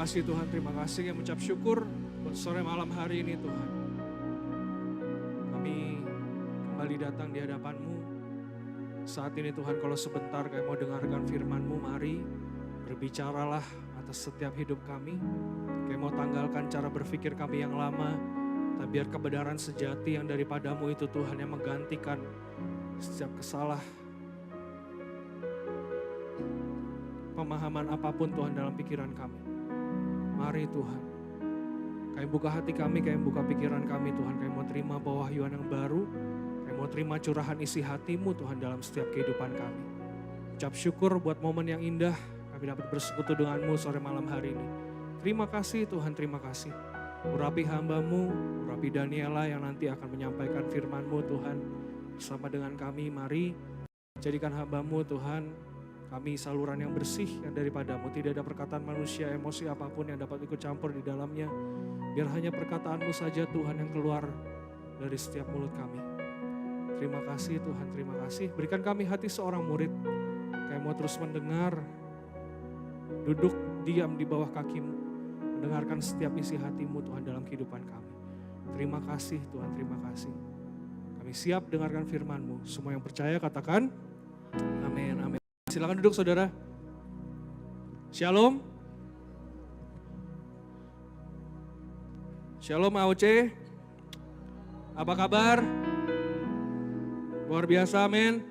kasih Tuhan, terima kasih yang mengucap syukur buat sore malam hari ini Tuhan. Kami kembali datang di hadapan-Mu. Saat ini Tuhan, kalau sebentar kami mau dengarkan firman-Mu, mari berbicaralah atas setiap hidup kami. Kami mau tanggalkan cara berpikir kami yang lama, tapi biar kebenaran sejati yang daripada-Mu itu Tuhan yang menggantikan setiap pemahaman apapun Tuhan dalam pikiran kami. Mari Tuhan, kami buka hati kami, kami buka pikiran kami Tuhan. Kami mau terima pewahyuan yang baru, kami mau terima curahan isi hati-Mu Tuhan dalam setiap kehidupan kami. Ucap syukur buat momen yang indah, kami dapat bersekutu dengan-Mu sore malam hari ini. Terima kasih Tuhan, terima kasih. Urapi hamba-Mu, urapi Daniela yang nanti akan menyampaikan firman-Mu Tuhan. Bersama dengan kami, mari jadikan hamba-Mu Tuhan, kami saluran yang bersih yang daripada-Mu. Tidak ada perkataan manusia, emosi apapun yang dapat ikut campur di dalamnya. Biar hanya perkataan-Mu saja Tuhan yang keluar dari setiap mulut kami. Terima kasih Tuhan, terima kasih. Berikan kami hati seorang murid. Kami mau terus mendengar, duduk diam di bawah kaki-Mu. Mendengarkan setiap isi hati-Mu Tuhan dalam kehidupan kami. Terima kasih Tuhan, terima kasih. Kami siap dengarkan firman-Mu. Semua yang percaya katakan amin, amin. Silakan duduk saudara. Shalom. Shalom AOC. Apa kabar? Luar biasa, amin.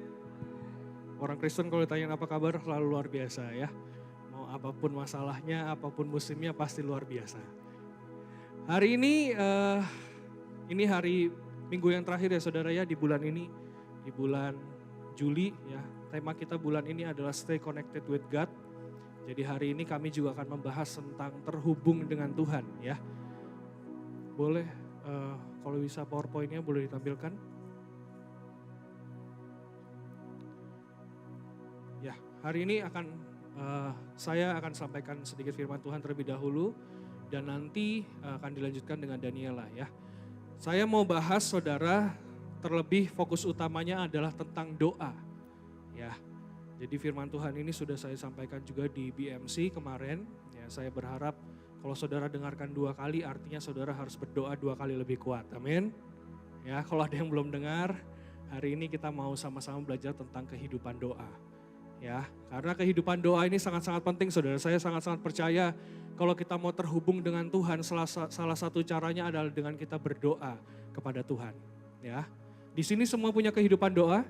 Orang Kristen kalau ditanya apa kabar selalu luar biasa ya. Mau apapun masalahnya, apapun musimnya pasti luar biasa. Hari ini hari minggu yang terakhir ya saudara ya di bulan ini. Di bulan Juli ya. Tema kita bulan ini adalah Stay Connected with God. Jadi hari ini kami juga akan membahas tentang terhubung dengan Tuhan ya. Boleh kalau bisa PowerPoint-nya boleh ditampilkan. Ya, hari ini saya akan sampaikan sedikit firman Tuhan terlebih dahulu dan nanti akan dilanjutkan dengan Daniela ya. Saya mau bahas saudara, terlebih fokus utamanya adalah tentang doa. Ya, jadi firman Tuhan ini sudah saya sampaikan juga di BMC kemarin. Ya, saya berharap kalau saudara dengarkan 2 kali, artinya saudara harus berdoa 2 kali lebih kuat. Amin. Ya, kalau ada yang belum dengar, hari ini kita mau sama-sama belajar tentang kehidupan doa. Ya, karena kehidupan doa ini sangat-sangat penting, saudara. Saya sangat-sangat percaya kalau kita mau terhubung dengan Tuhan, salah satu caranya adalah dengan kita berdoa kepada Tuhan. Ya, di sini semua punya kehidupan doa.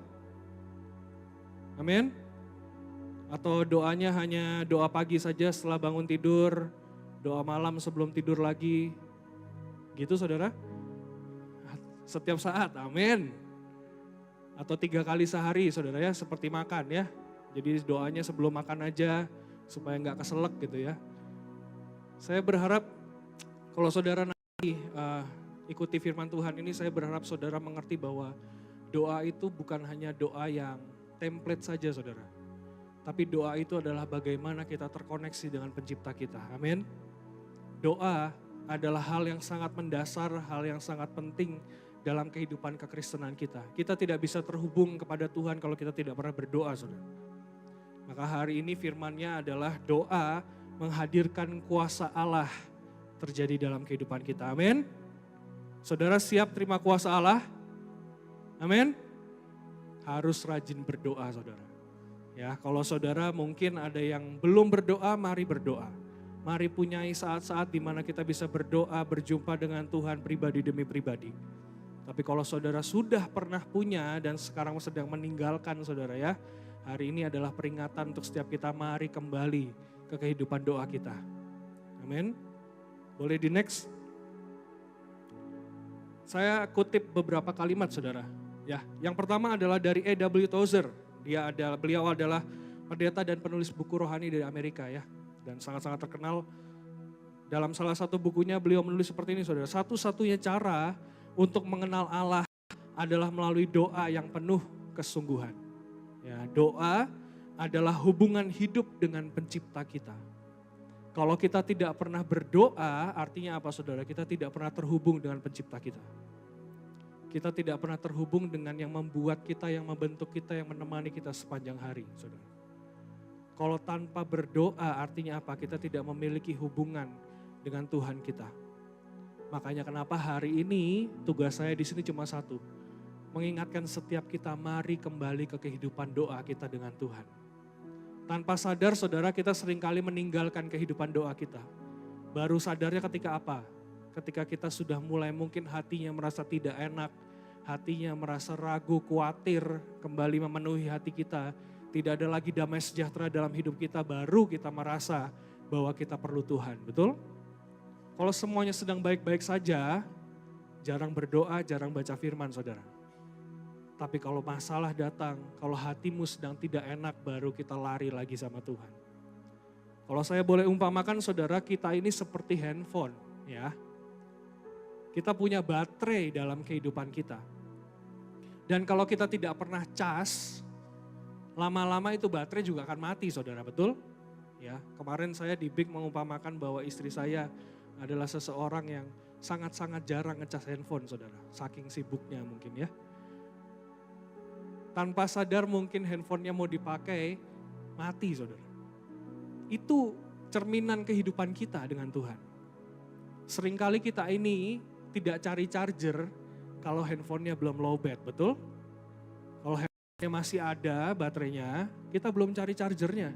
Amin. Atau doanya hanya doa pagi saja setelah bangun tidur, doa malam sebelum tidur lagi. Gitu saudara? Setiap saat, amin. Atau 3 kali sehari saudara ya, seperti makan ya. Jadi doanya sebelum makan aja supaya nggak keselak gitu ya. Saya berharap kalau saudara nanti ikuti firman Tuhan ini, saya berharap saudara mengerti bahwa doa itu bukan hanya doa yang template saja saudara. Tapi doa itu adalah bagaimana kita terkoneksi dengan pencipta kita. Amin. Doa adalah hal yang sangat mendasar, hal yang sangat penting dalam kehidupan kekristenan kita. Kita tidak bisa terhubung kepada Tuhan kalau kita tidak pernah berdoa saudara. Maka hari ini firman-Nya adalah doa menghadirkan kuasa Allah terjadi dalam kehidupan kita. Amin. Saudara siap terima kuasa Allah? Amin. Harus rajin berdoa saudara. Ya, kalau saudara mungkin ada yang belum berdoa, mari berdoa. Mari punyai saat-saat di mana kita bisa berdoa, berjumpa dengan Tuhan pribadi demi pribadi. Tapi kalau saudara sudah pernah punya dan sekarang sedang meninggalkan saudara ya, hari ini adalah peringatan untuk setiap kita, mari kembali ke kehidupan doa kita. Amin. Boleh di next. Saya kutip beberapa kalimat saudara. Ya, yang pertama adalah dari A.W. Tozer. Beliau adalah pendeta dan penulis buku rohani dari Amerika ya. Dan sangat-sangat terkenal. Dalam salah satu bukunya beliau menulis seperti ini saudara. Satu-satunya cara untuk mengenal Allah adalah melalui doa yang penuh kesungguhan. Ya, doa adalah hubungan hidup dengan pencipta kita. Kalau kita tidak pernah berdoa, artinya apa saudara? Kita tidak pernah terhubung dengan pencipta kita. Kita tidak pernah terhubung dengan yang membuat kita, yang membentuk kita, yang menemani kita sepanjang hari, saudara. Kalau tanpa berdoa artinya apa? Kita tidak memiliki hubungan dengan Tuhan kita. Makanya kenapa hari ini tugas saya di sini cuma satu. Mengingatkan setiap kita mari kembali ke kehidupan doa kita dengan Tuhan. Tanpa sadar saudara kita seringkali meninggalkan kehidupan doa kita. Baru sadarnya ketika apa? Ketika kita sudah mulai mungkin hatinya merasa tidak enak. Hatinya merasa ragu, khawatir kembali memenuhi hati kita. Tidak ada lagi damai sejahtera dalam hidup kita, baru kita merasa bahwa kita perlu Tuhan, betul? Kalau semuanya sedang baik-baik saja, jarang berdoa, jarang baca firman saudara. Tapi kalau masalah datang, kalau hatimu sedang tidak enak, baru kita lari lagi sama Tuhan. Kalau saya boleh umpamakan saudara, kita ini seperti handphone ya. Kita punya baterai dalam kehidupan kita. Dan kalau kita tidak pernah cas, lama-lama itu baterai juga akan mati saudara, betul? Ya, kemarin saya di Big mengumpamakan bahwa istri saya adalah seseorang yang sangat-sangat jarang ngecas handphone saudara. Saking sibuknya mungkin ya. Tanpa sadar mungkin handphonenya mau dipakai, mati saudara. Itu cerminan kehidupan kita dengan Tuhan. Seringkali kita ini tidak cari charger kalau handphonenya belum lowbat, betul? Kalau masih ada baterainya, kita belum cari chargernya.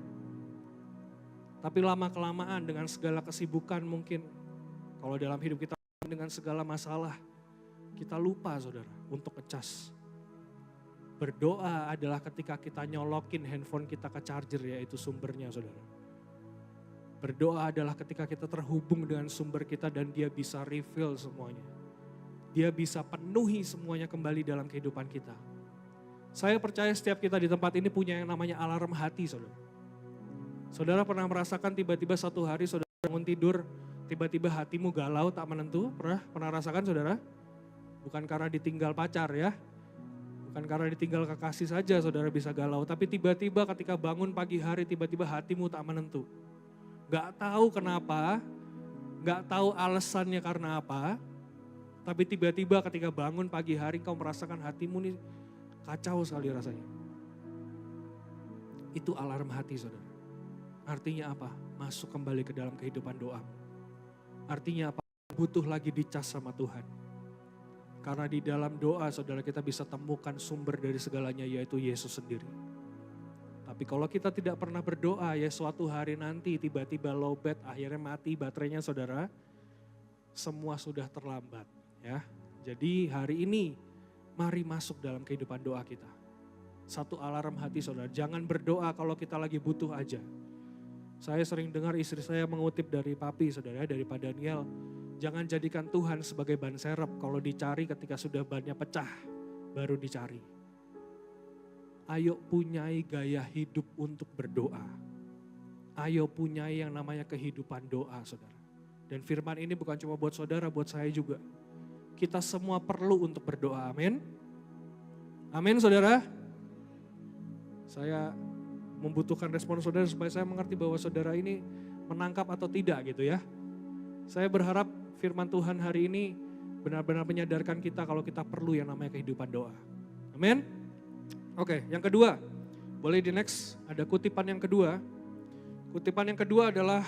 Tapi lama-kelamaan dengan segala kesibukan mungkin, kalau dalam hidup kita dengan segala masalah, kita lupa saudara untuk ngecas. Berdoa adalah ketika kita nyolokin handphone kita ke charger, yaitu sumbernya saudara. Berdoa adalah ketika kita terhubung dengan sumber kita dan dia bisa refill semuanya. Dia bisa penuhi semuanya kembali dalam kehidupan kita. Saya percaya setiap kita di tempat ini punya yang namanya alarm hati saudara. Saudara pernah merasakan tiba-tiba satu hari saudara bangun tidur, tiba-tiba hatimu galau tak menentu? Pernah rasakan saudara? Bukan karena ditinggal pacar ya. Bukan karena ditinggal kekasih saja saudara bisa galau. Tapi tiba-tiba ketika bangun pagi hari tiba-tiba hatimu tak menentu. Gak tahu kenapa, gak tahu alasannya karena apa. Tapi tiba-tiba ketika bangun pagi hari kau merasakan hatimu nih kacau sekali rasanya. Itu alarm hati saudara. Artinya apa? Masuk kembali ke dalam kehidupan doa. Artinya apa? Butuh lagi dicas sama Tuhan. Karena di dalam doa saudara kita bisa temukan sumber dari segalanya yaitu Yesus sendiri. Tapi kalau kita tidak pernah berdoa ya suatu hari nanti tiba-tiba lowbat akhirnya mati baterainya saudara. Semua sudah terlambat ya. Jadi hari ini mari masuk dalam kehidupan doa kita. Satu alarm hati saudara, jangan berdoa kalau kita lagi butuh aja. Saya sering dengar istri saya mengutip dari papi saudara, dari Pak Daniel. Jangan jadikan Tuhan sebagai ban serep, kalau dicari ketika sudah bannya pecah, baru dicari. Ayo punyai gaya hidup untuk berdoa. Ayo punyai yang namanya kehidupan doa saudara. Dan firman ini bukan cuma buat saudara, buat saya juga. Kita semua perlu untuk berdoa, amin. Amin saudara. Saya membutuhkan respon saudara supaya saya mengerti bahwa saudara ini menangkap atau tidak gitu ya. Saya berharap firman Tuhan hari ini benar-benar menyadarkan kita kalau kita perlu yang namanya kehidupan doa. Amin. Oke, yang kedua, boleh di next, ada kutipan yang kedua. Kutipan yang kedua adalah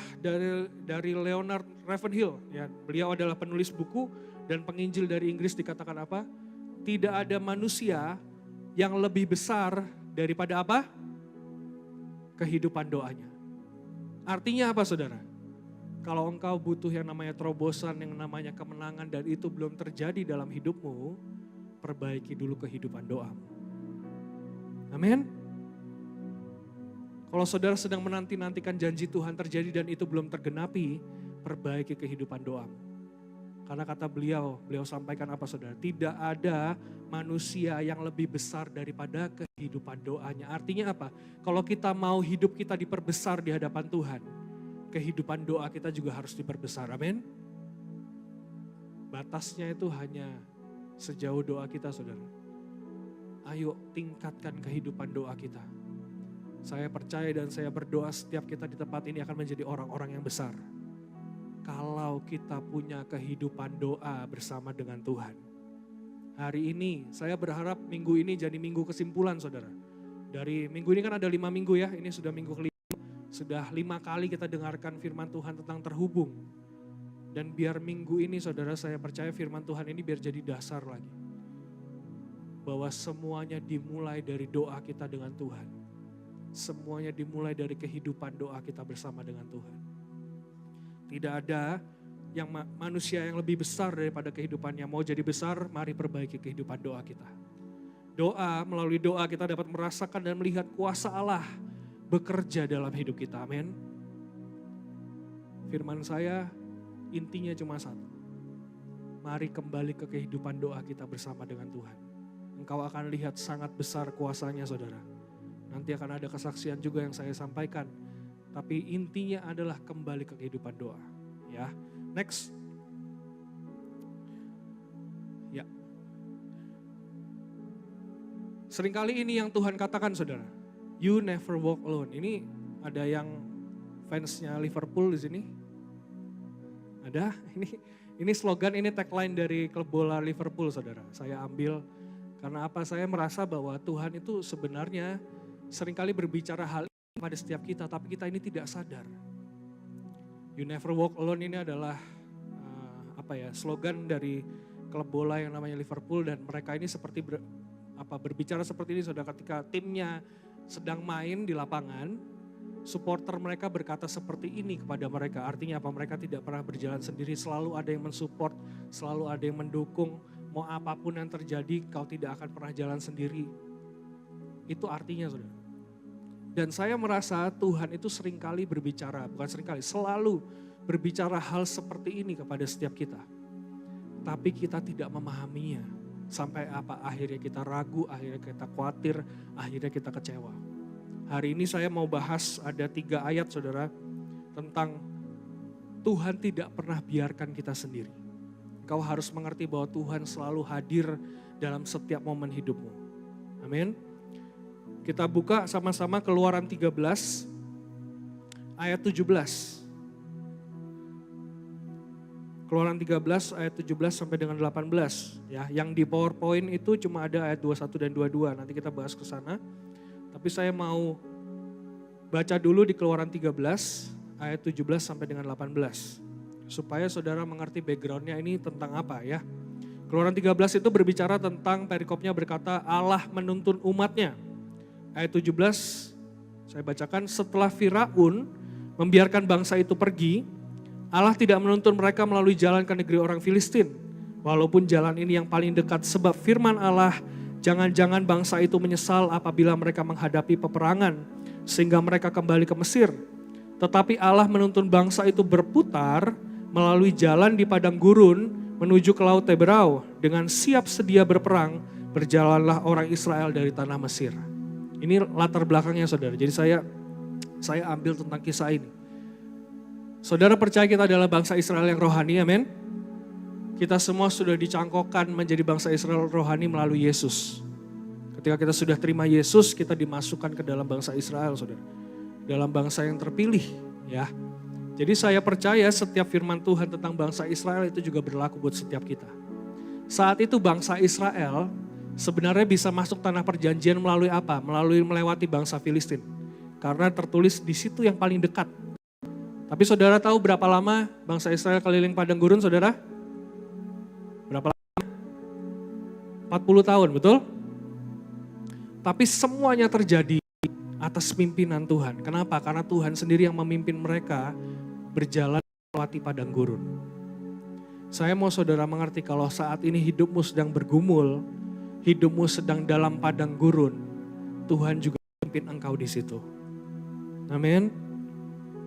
dari Leonard Ravenhill. Ya, beliau adalah penulis buku dan penginjil dari Inggris. Dikatakan apa? Tidak ada manusia yang lebih besar daripada apa? Kehidupan doanya. Artinya apa saudara? Kalau engkau butuh yang namanya terobosan, yang namanya kemenangan dan itu belum terjadi dalam hidupmu, perbaiki dulu kehidupan doamu. Amin. Kalau saudara sedang menanti-nantikan janji Tuhan terjadi dan itu belum tergenapi, perbaiki kehidupan doamu. Karena kata beliau sampaikan apa saudara? Tidak ada manusia yang lebih besar daripada kehidupan doanya. Artinya apa? Kalau kita mau hidup kita diperbesar di hadapan Tuhan, kehidupan doa kita juga harus diperbesar. Amin. Batasnya itu hanya sejauh doa kita saudara. Ayo tingkatkan kehidupan doa kita. Saya percaya dan saya berdoa setiap kita di tempat ini akan menjadi orang-orang yang besar. Kalau kita punya kehidupan doa bersama dengan Tuhan. Hari ini saya berharap minggu ini jadi minggu kesimpulan saudara. Dari minggu ini kan ada 5 minggu ya, ini sudah minggu kelima. Sudah 5 kali kita dengarkan firman Tuhan tentang terhubung. Dan biar minggu ini saudara, saya percaya firman Tuhan ini biar jadi dasar lagi. Bahwa semuanya dimulai dari doa kita dengan Tuhan. Semuanya dimulai dari kehidupan doa kita bersama dengan Tuhan. Tidak ada yang manusia yang lebih besar daripada kehidupannya. Mau jadi besar, mari perbaiki kehidupan doa kita. Doa, melalui doa kita dapat merasakan dan melihat kuasa Allah bekerja dalam hidup kita, amin. Firman saya intinya cuma satu. Mari kembali ke kehidupan doa kita bersama dengan Tuhan. Engkau akan lihat sangat besar kuasanya saudara. Nanti akan ada kesaksian juga yang saya sampaikan. Tapi intinya adalah kembali ke kehidupan doa. Ya, next. Ya. Seringkali ini yang Tuhan katakan saudara. You never walk alone. Ini ada yang fansnya Liverpool di sini? Ada? Ini slogan, ini tagline dari klub bola Liverpool saudara. Saya ambil karena apa? Saya merasa bahwa Tuhan itu sebenarnya seringkali berbicara hal ini pada setiap kita, tapi kita ini tidak sadar. You never walk alone ini adalah slogan dari klub bola yang namanya Liverpool, dan mereka ini seperti berbicara seperti ini saudara. Ketika timnya sedang main di lapangan, supporter mereka berkata seperti ini kepada mereka. Artinya apa? Mereka tidak pernah berjalan sendiri, selalu ada yang mensupport, selalu ada yang mendukung. Mau apapun yang terjadi, kau tidak akan pernah jalan sendiri. Itu artinya saudara. Dan saya merasa Tuhan itu seringkali berbicara, bukan seringkali, selalu berbicara hal seperti ini kepada setiap kita. Tapi kita tidak memahaminya. Sampai apa? Akhirnya kita ragu, akhirnya kita khawatir, akhirnya kita kecewa. Hari ini saya mau bahas ada 3 ayat saudara tentang Tuhan tidak pernah biarkan kita sendiri. Kau harus mengerti bahwa Tuhan selalu hadir dalam setiap momen hidupmu. Amin. Kita buka sama-sama Keluaran 13 ayat 17. Keluaran 13 ayat 17 sampai dengan 18. Ya, yang di PowerPoint itu cuma ada ayat 21 dan 22. Nanti kita bahas ke sana. Tapi saya mau baca dulu di Keluaran 13 ayat 17 sampai dengan 18. Supaya saudara mengerti backgroundnya ini tentang apa ya. Keluaran 13 itu berbicara tentang perikopnya berkata Allah menuntun umatnya. Ayat 17 saya bacakan, setelah Firaun membiarkan bangsa itu pergi, Allah tidak menuntun mereka melalui jalan ke negeri orang Filistin. Walaupun jalan ini yang paling dekat, sebab firman Allah, jangan-jangan bangsa itu menyesal apabila mereka menghadapi peperangan sehingga mereka kembali ke Mesir. Tetapi Allah menuntun bangsa itu berputar melalui jalan di padang gurun menuju ke Laut Teberau. Dengan siap sedia berperang, berjalanlah orang Israel dari tanah Mesir. Ini latar belakangnya saudara. Jadi saya ambil tentang kisah ini. Saudara percaya kita adalah bangsa Israel yang rohani, amin? Kita semua sudah dicangkokkan menjadi bangsa Israel rohani melalui Yesus. Ketika kita sudah terima Yesus, kita dimasukkan ke dalam bangsa Israel, saudara. Dalam bangsa yang terpilih, ya. Jadi saya percaya setiap firman Tuhan tentang bangsa Israel itu juga berlaku buat setiap kita. Saat itu bangsa Israel sebenarnya bisa masuk tanah perjanjian melalui apa? Melalui melewati bangsa Filistin. Karena tertulis di situ yang paling dekat. Tapi saudara tahu berapa lama bangsa Israel keliling padang gurun, saudara? Berapa lama? 40 tahun, betul? Tapi semuanya terjadi atas pimpinan Tuhan. Kenapa? Karena Tuhan sendiri yang memimpin mereka berjalan melewati padang gurun. Saya mau saudara mengerti kalau saat ini hidupmu sedang bergumul, hidupmu sedang dalam padang gurun, Tuhan juga memimpin engkau di situ. Amin.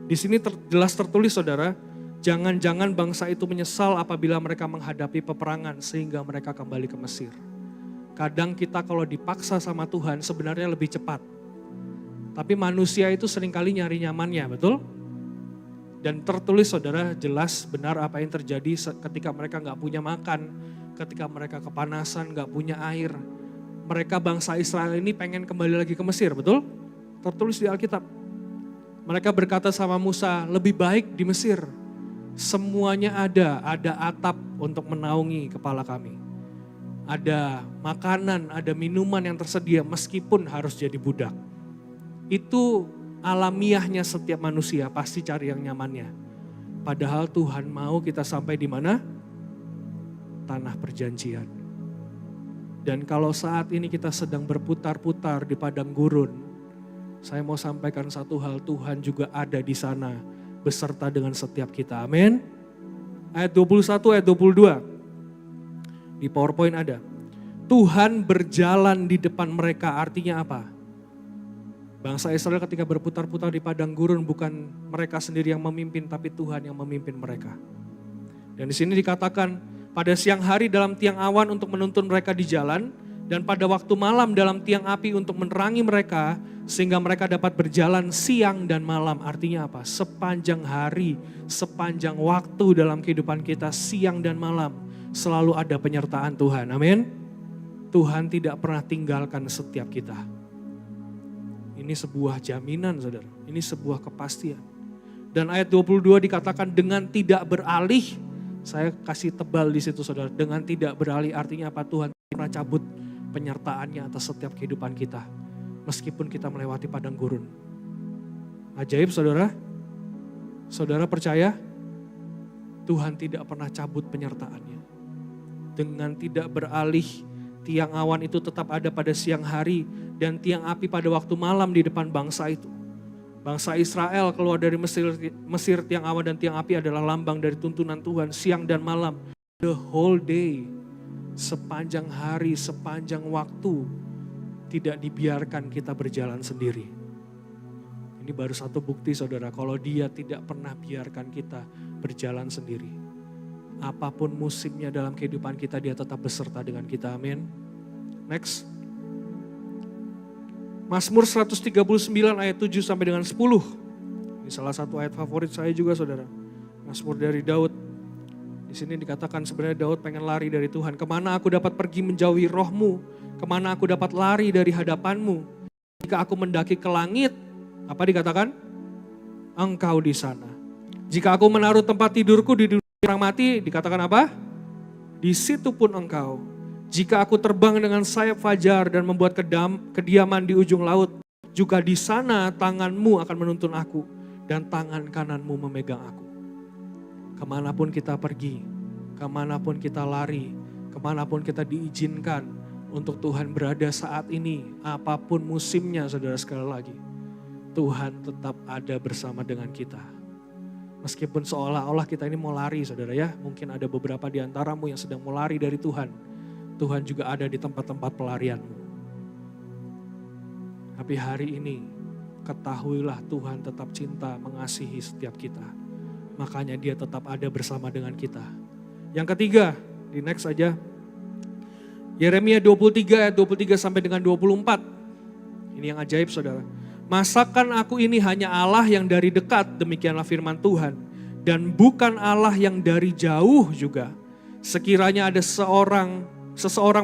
Di sini jelas tertulis saudara, jangan-jangan bangsa itu menyesal apabila mereka menghadapi peperangan sehingga mereka kembali ke Mesir. Kadang kita kalau dipaksa sama Tuhan sebenarnya lebih cepat. Tapi manusia itu seringkali nyari nyamannya, betul? Dan tertulis saudara jelas benar apa yang terjadi ketika mereka gak punya makan, ketika mereka kepanasan, gak punya air. Mereka bangsa Israel ini pengen kembali lagi ke Mesir, betul? Tertulis di Alkitab. Mereka berkata sama Musa, lebih baik di Mesir. Semuanya ada atap untuk menaungi kepala kami. Ada makanan, ada minuman yang tersedia meskipun harus jadi budak. Itu alamiahnya setiap manusia pasti cari yang nyamannya. Padahal Tuhan mau kita sampai di mana? Tanah perjanjian. Dan kalau saat ini kita sedang berputar-putar di padang gurun, saya mau sampaikan satu hal, Tuhan juga ada di sana beserta dengan setiap kita. Amin. Ayat 21, ayat 22. Di PowerPoint ada. Tuhan berjalan di depan mereka, artinya apa? Bangsa Israel ketika berputar-putar di padang gurun bukan mereka sendiri yang memimpin, tapi Tuhan yang memimpin mereka. Dan di sini dikatakan pada siang hari dalam tiang awan untuk menuntun mereka di jalan, dan pada waktu malam dalam tiang api untuk menerangi mereka, sehingga mereka dapat berjalan siang dan malam. Artinya apa? Sepanjang hari, sepanjang waktu dalam kehidupan kita, siang dan malam, selalu ada penyertaan Tuhan. Amin. Tuhan tidak pernah tinggalkan setiap kita. Ini sebuah jaminan, saudara. Ini sebuah kepastian. Dan ayat 22 dikatakan dengan tidak beralih. Saya kasih tebal di situ, saudara. Dengan tidak beralih artinya apa? Tuhan tidak pernah cabut penyertaannya atas setiap kehidupan kita. Meskipun kita melewati padang gurun. Ajaib, saudara. Saudara percaya? Tuhan tidak pernah cabut penyertaannya. Dengan tidak beralih, tiang awan itu tetap ada pada siang hari dan tiang api pada waktu malam di depan bangsa itu. Bangsa Israel keluar dari Mesir, tiang awan dan tiang api adalah lambang dari tuntunan Tuhan siang dan malam. The whole day, sepanjang hari, sepanjang waktu, tidak dibiarkan kita berjalan sendiri. Ini baru satu bukti, saudara, kalau Dia tidak pernah biarkan kita berjalan sendiri. Apapun musimnya dalam kehidupan kita, Dia tetap beserta dengan kita. Amin. Next. Mazmur 139 ayat 7 sampai dengan 10. Ini salah satu ayat favorit saya juga, saudara. Mazmur dari Daud. Di sini dikatakan sebenarnya Daud pengen lari dari Tuhan. Kemana aku dapat pergi menjauhi roh-Mu? Kemana aku dapat lari dari hadapan-Mu? Jika aku mendaki ke langit, apa dikatakan? Engkau di sana. Jika aku menaruh tempat tidurku di dunia orang mati, dikatakan apa? Di situ pun Engkau. Jika aku terbang dengan sayap fajar dan membuat kediaman di ujung laut, juga di sana tangan-Mu akan menuntun aku dan tangan kanan-Mu memegang aku. Kemanapun kita pergi, kemanapun kita lari, kemanapun kita diizinkan untuk Tuhan berada saat ini, apapun musimnya, saudara, sekali lagi, Tuhan tetap ada bersama dengan kita. Meskipun seolah-olah kita ini mau lari, saudara ya. Mungkin ada beberapa di antaramu yang sedang mau lari dari Tuhan. Tuhan juga ada di tempat-tempat pelarianmu. Tapi hari ini, ketahuilah Tuhan tetap cinta mengasihi setiap kita. Makanya Dia tetap ada bersama dengan kita. Yang ketiga, di next aja. Yeremia 23 ayat 23 sampai dengan 24. Ini yang ajaib, saudara. Masakan aku ini hanya Allah yang dari dekat, demikianlah firman Tuhan. Dan bukan Allah yang dari jauh juga. Sekiranya ada seseorang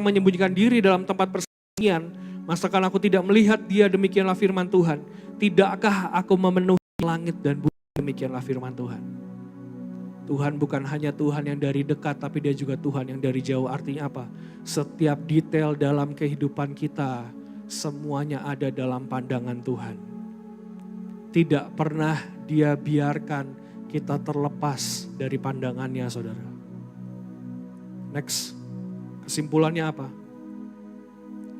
menyembunyikan diri dalam tempat persembunyian, masakan aku tidak melihat dia, demikianlah firman Tuhan. Tidakkah aku memenuhi langit dan bumi, demikianlah firman Tuhan. Tuhan bukan hanya Tuhan yang dari dekat, tapi Dia juga Tuhan yang dari jauh. Artinya apa? Setiap detail dalam kehidupan kita, semuanya ada dalam pandangan Tuhan. Tidak pernah Dia biarkan kita terlepas dari pandangannya, saudara. Next, kesimpulannya apa?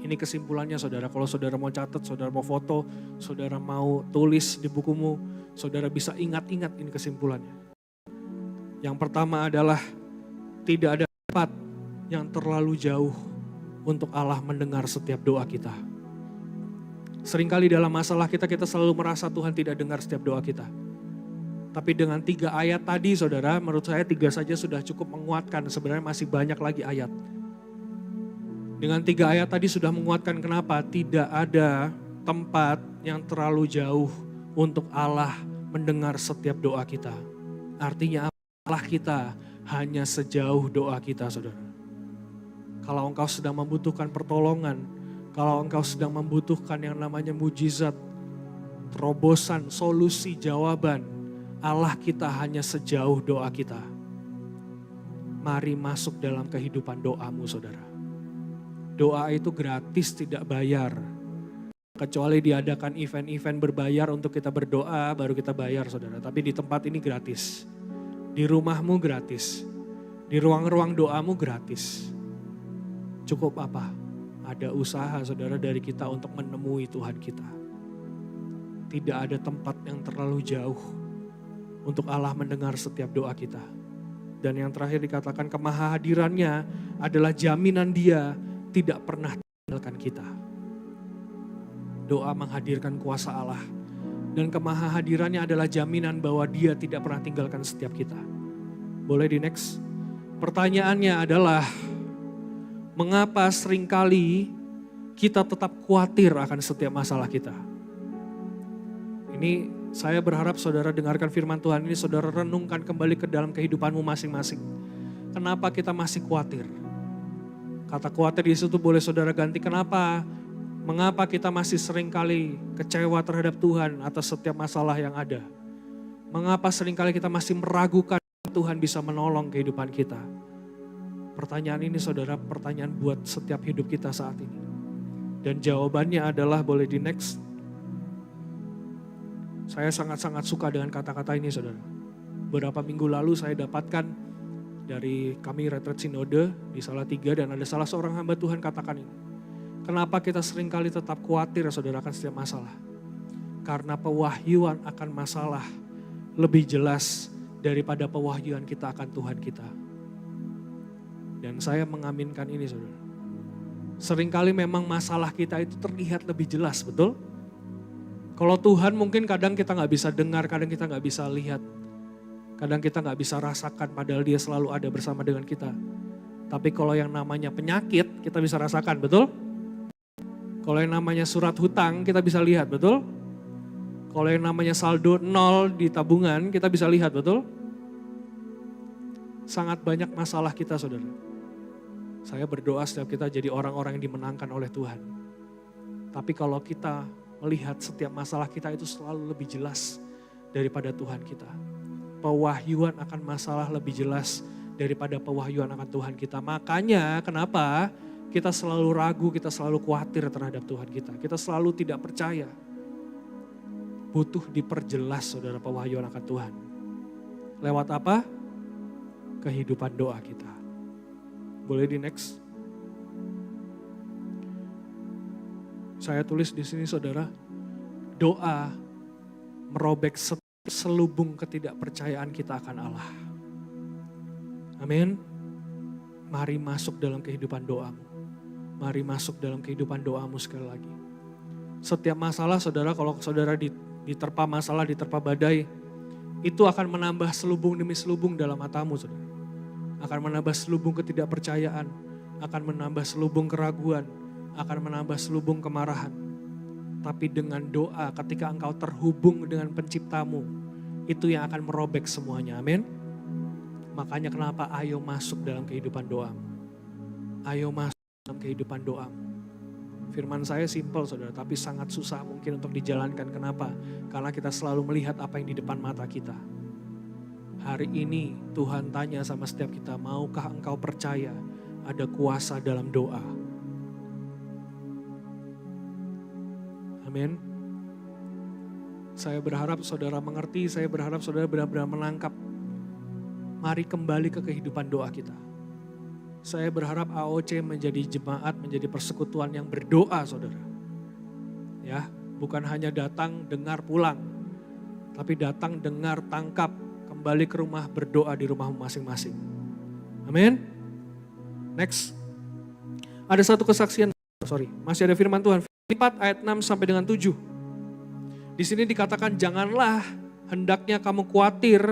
Ini kesimpulannya, saudara. Kalau saudara mau catat, saudara mau foto, saudara mau tulis di bukumu, saudara bisa ingat-ingat ini kesimpulannya. Yang pertama adalah tidak ada tempat yang terlalu jauh untuk Allah mendengar setiap doa kita. Seringkali dalam masalah kita selalu merasa Tuhan tidak dengar setiap doa kita. Tapi dengan 3 ayat tadi, saudara, menurut saya 3 saja sudah cukup menguatkan. Sebenarnya masih banyak lagi ayat. Dengan 3 ayat tadi sudah menguatkan kenapa tidak ada tempat yang terlalu jauh untuk Allah mendengar setiap doa kita. Artinya Allah kita hanya sejauh doa kita, saudara. Kalau engkau sedang membutuhkan pertolongan, kalau engkau sedang membutuhkan yang namanya mujizat, terobosan, solusi, jawaban, Allah kita hanya sejauh doa kita. Mari masuk dalam kehidupan doamu, saudara. Doa itu gratis, tidak bayar. Kecuali diadakan event-event berbayar untuk kita berdoa, baru kita bayar saudara. Tapi di tempat ini gratis. Di rumahmu gratis. Di ruang-ruang doamu gratis. Cukup apa? Ada usaha saudara dari kita untuk menemui Tuhan kita. Tidak ada tempat yang terlalu jauh untuk Allah mendengar setiap doa kita. Dan yang terakhir dikatakan kemahadirannya adalah jaminan Dia tidak pernah tinggalkan kita. Doa menghadirkan kuasa Allah. Dan kemahadirannya adalah jaminan bahwa Dia tidak pernah tinggalkan setiap kita. Boleh di next? Pertanyaannya adalah, mengapa seringkali kita tetap khawatir akan setiap masalah kita? Ini saya berharap saudara dengarkan firman Tuhan ini, saudara renungkan kembali ke dalam kehidupanmu masing-masing. Kenapa kita masih khawatir? Kata khawatir di situ boleh saudara ganti, mengapa kita masih seringkali kecewa terhadap Tuhan atas setiap masalah yang ada? Mengapa seringkali kita masih meragukan Tuhan bisa menolong kehidupan kita? Pertanyaan ini saudara, pertanyaan buat setiap hidup kita saat ini. Dan jawabannya adalah, boleh di next. Saya sangat-sangat suka dengan kata-kata ini saudara. Beberapa minggu lalu saya dapatkan dari kami retreat sinode di Salatiga, dan ada salah seorang hamba Tuhan katakan ini. Kenapa kita seringkali tetap khawatir saudara akan setiap masalah? Karena pewahyuan akan masalah lebih jelas daripada pewahyuan kita akan Tuhan kita. Dan saya mengaminkan ini saudara. Seringkali memang masalah kita itu terlihat lebih jelas, betul? Kalau Tuhan mungkin kadang kita gak bisa dengar, kadang kita gak bisa lihat. Kadang kita gak bisa rasakan padahal Dia selalu ada bersama dengan kita. Tapi kalau yang namanya penyakit kita bisa rasakan, betul? Kalau yang namanya surat hutang kita bisa lihat, betul? Kalau yang namanya saldo 0 di tabungan kita bisa lihat, betul? Sangat banyak masalah kita saudara. Saya berdoa setiap kita jadi orang-orang yang dimenangkan oleh Tuhan. Tapi kalau kita melihat setiap masalah kita itu selalu lebih jelas daripada Tuhan kita. Pewahyuan akan masalah lebih jelas daripada pewahyuan akan Tuhan kita. Makanya kenapa kita selalu ragu, kita selalu khawatir terhadap Tuhan kita. Kita selalu tidak percaya. Butuh diperjelas saudara pewahyuan akan Tuhan. Lewat apa? Kehidupan doa kita. Boleh di next? Saya tulis di sini saudara, doa merobek selubung ketidakpercayaan kita akan Allah. Amin. Mari masuk dalam kehidupan doamu. Mari masuk dalam kehidupan doamu sekali lagi. Setiap masalah saudara, kalau saudara diterpa masalah, diterpa badai, itu akan menambah selubung demi selubung dalam matamu saudara. Akan menambah selubung ketidakpercayaan, akan menambah selubung keraguan, akan menambah selubung kemarahan. Tapi dengan doa ketika engkau terhubung dengan penciptamu, itu yang akan merobek semuanya, amin. Makanya kenapa ayo masuk dalam kehidupan doamu. Ayo masuk dalam kehidupan doamu. Firman saya simpel saudara, tapi sangat susah mungkin untuk dijalankan. Kenapa? Karena kita selalu melihat apa yang di depan mata kita. Hari ini Tuhan tanya sama setiap kita, maukah engkau percaya ada kuasa dalam doa? Amin. Saya berharap saudara mengerti, saya berharap saudara benar-benar menangkap. Mari kembali ke kehidupan doa kita. Saya berharap AOC menjadi jemaat, menjadi persekutuan yang berdoa saudara. Ya, bukan hanya datang, dengar, pulang. Tapi datang, dengar, tangkap, kembali ke rumah, berdoa di rumahmu masing-masing. Amin. Next. Ada satu kesaksian, masih ada firman Tuhan. Filipi 4 ayat 6 sampai dengan 7. Di sini dikatakan janganlah hendaknya kamu khawatir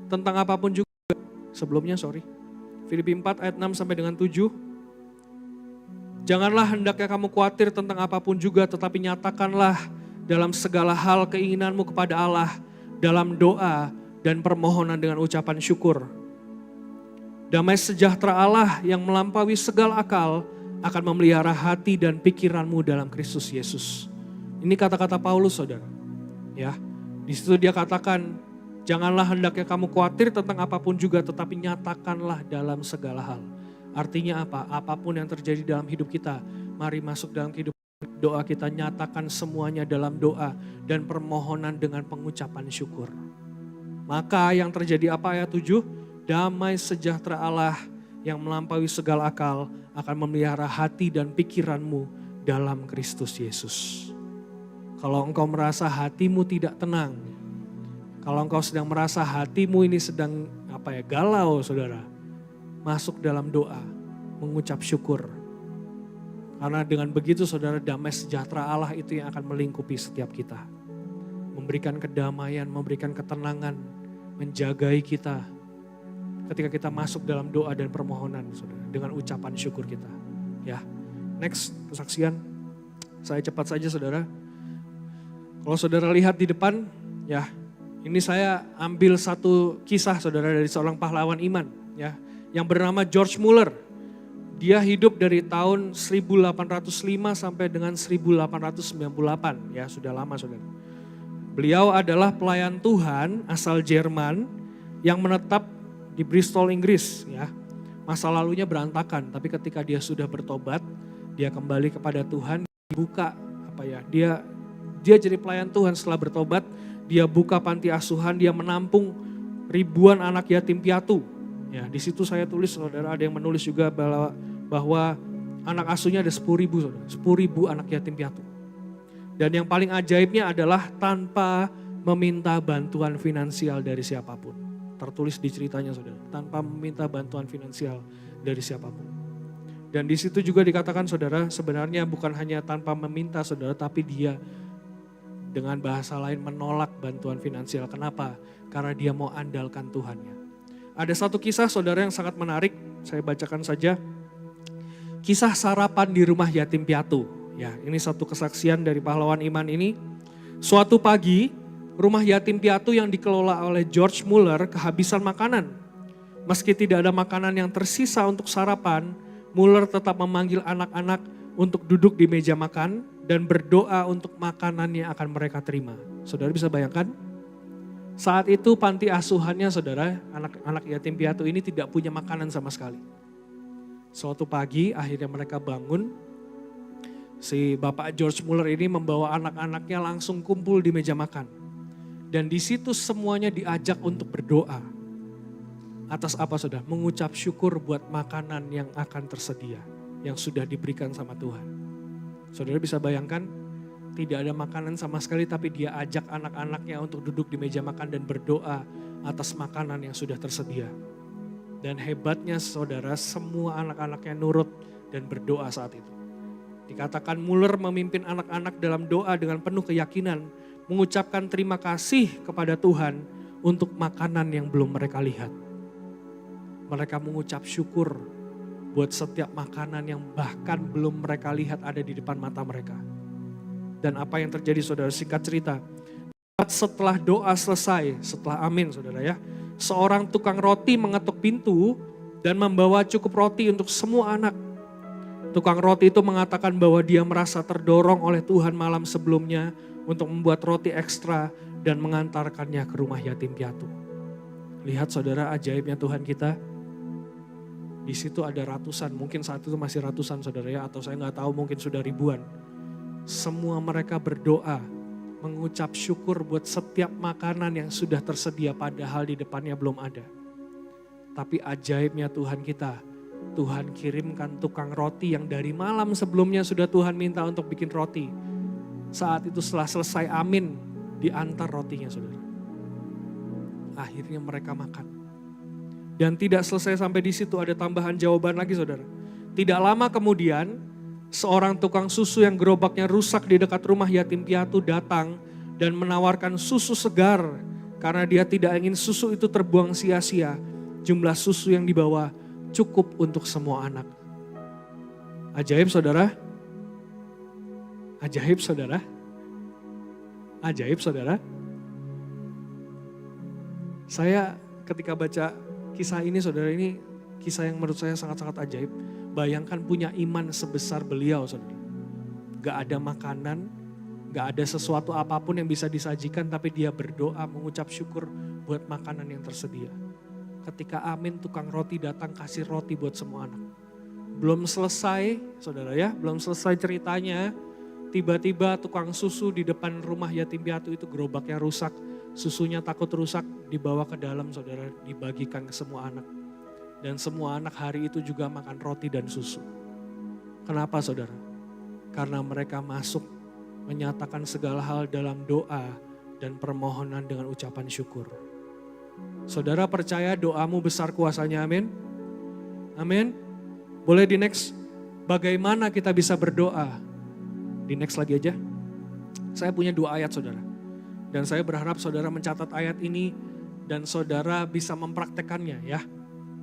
tentang apapun juga. Sebelumnya Filipi 4 ayat 6 sampai dengan 7. Janganlah hendaknya kamu khawatir tentang apapun juga, tetapi nyatakanlah dalam segala hal keinginanmu kepada Allah dalam doa dan permohonan dengan ucapan syukur. Damai sejahtera Allah yang melampaui segala akal akan memelihara hati dan pikiranmu dalam Kristus Yesus. Ini kata-kata Paulus saudara. Ya, di situ dia katakan, janganlah hendaknya kamu khawatir tentang apapun juga, tetapi nyatakanlah dalam segala hal. Artinya apa? Apapun yang terjadi dalam hidup kita, mari masuk dalam kehidupan doa kita nyatakan semuanya dalam doa dan permohonan dengan pengucapan syukur. Maka yang terjadi apa ayat 7? Damai sejahtera Allah yang melampaui segala akal akan memelihara hati dan pikiranmu dalam Kristus Yesus. Kalau engkau merasa hatimu tidak tenang, kalau engkau sedang merasa hatimu ini sedang galau saudara, masuk dalam doa, mengucap syukur. Karena dengan begitu saudara, damai sejahtera Allah itu yang akan melingkupi setiap kita. Memberikan kedamaian, memberikan ketenangan, menjagai kita. Ketika kita masuk dalam doa dan permohonan saudara, dengan ucapan syukur kita. Ya, next kesaksian, saya cepat saja saudara. Kalau saudara lihat di depan, ya ini saya ambil satu kisah saudara dari seorang pahlawan iman. Ya, yang bernama George Muller. Dia hidup dari tahun 1805 sampai dengan 1898, ya sudah lama saudara. Beliau adalah pelayan Tuhan asal Jerman yang menetap di Bristol, Inggris. Ya, masa lalunya berantakan, tapi ketika dia sudah bertobat, dia kembali kepada Tuhan, buka dia jadi pelayan Tuhan setelah bertobat, dia buka panti asuhan, dia menampung ribuan anak yatim piatu. Ya, di situ saya tulis saudara, ada yang menulis juga bahwa anak asuhnya ada 10.000 saudara, 10.000 anak yatim piatu. Dan yang paling ajaibnya adalah tanpa meminta bantuan finansial dari siapapun. Tertulis di ceritanya saudara, tanpa meminta bantuan finansial dari siapapun. Dan di situ juga dikatakan saudara, sebenarnya bukan hanya tanpa meminta saudara, tapi dia dengan bahasa lain menolak bantuan finansial. Kenapa? Karena dia mau andalkan Tuhannya. Ada satu kisah saudara yang sangat menarik, saya bacakan saja. Kisah sarapan di rumah yatim piatu. Ya, ini satu kesaksian dari pahlawan iman ini. Suatu pagi, rumah yatim piatu yang dikelola oleh George Muller kehabisan makanan. Meski tidak ada makanan yang tersisa untuk sarapan, Muller tetap memanggil anak-anak untuk duduk di meja makan dan berdoa untuk makanan yang akan mereka terima. Saudara bisa bayangkan? Saat itu panti asuhannya saudara, anak-anak yatim piatu ini tidak punya makanan sama sekali. Suatu pagi akhirnya mereka bangun, si Bapak George Muller ini membawa anak-anaknya langsung kumpul di meja makan. Dan di situ semuanya diajak untuk berdoa. Atas apa saudara? Mengucap syukur buat makanan yang akan tersedia, yang sudah diberikan sama Tuhan. Saudara bisa bayangkan? Tidak ada makanan sama sekali, tapi dia ajak anak-anaknya untuk duduk di meja makan dan berdoa atas makanan yang sudah tersedia. Dan hebatnya saudara, semua anak-anaknya nurut dan berdoa saat itu. Dikatakan Muller memimpin anak-anak dalam doa dengan penuh keyakinan, mengucapkan terima kasih kepada Tuhan untuk makanan yang belum mereka lihat. Mereka mengucap syukur buat setiap makanan yang bahkan belum mereka lihat ada di depan mata mereka. Dan apa yang terjadi saudara, singkat cerita. Setelah doa selesai, setelah amin saudara ya. Seorang tukang roti mengetuk pintu dan membawa cukup roti untuk semua anak. Tukang roti itu mengatakan bahwa dia merasa terdorong oleh Tuhan malam sebelumnya untuk membuat roti ekstra dan mengantarkannya ke rumah yatim piatu. Lihat saudara ajaibnya Tuhan kita. Di situ ada ratusan, mungkin saat itu masih ratusan saudara ya, atau saya nggak tahu mungkin sudah ribuan. Semua mereka berdoa, mengucap syukur buat setiap makanan yang sudah tersedia padahal di depannya belum ada. Tapi ajaibnya Tuhan kita, Tuhan kirimkan tukang roti yang dari malam sebelumnya sudah Tuhan minta untuk bikin roti. Saat itu setelah selesai amin, diantar rotinya saudara. Akhirnya mereka makan. Dan tidak selesai sampai di situ, ada tambahan jawaban lagi saudara. Tidak lama kemudian, seorang tukang susu yang gerobaknya rusak di dekat rumah yatim piatu datang dan menawarkan susu segar karena dia tidak ingin susu itu terbuang sia-sia. Jumlah susu yang dibawa cukup untuk semua anak. Ajaib saudara? Ajaib saudara? Ajaib saudara? Saya ketika baca kisah ini saudara, ini kisah yang menurut saya sangat-sangat ajaib. Bayangkan punya iman sebesar beliau saudara. Gak ada makanan, gak ada sesuatu apapun yang bisa disajikan, tapi dia berdoa mengucap syukur buat makanan yang tersedia. Ketika amin, tukang roti datang kasih roti buat semua anak. Belum selesai saudara ya, belum selesai ceritanya. Tiba-tiba tukang susu di depan rumah yatim piatu itu gerobaknya rusak. Susunya takut rusak, dibawa ke dalam saudara, dibagikan ke semua anak. Dan semua anak hari itu juga makan roti dan susu. Kenapa saudara? Karena mereka masuk menyatakan segala hal dalam doa dan permohonan dengan ucapan syukur. Saudara percaya doamu besar kuasanya, amin? Amin. Boleh di next, bagaimana kita bisa berdoa? Di next lagi aja. Saya punya 2 ayat saudara. Dan saya berharap saudara mencatat ayat ini dan saudara bisa mempraktekannya ya.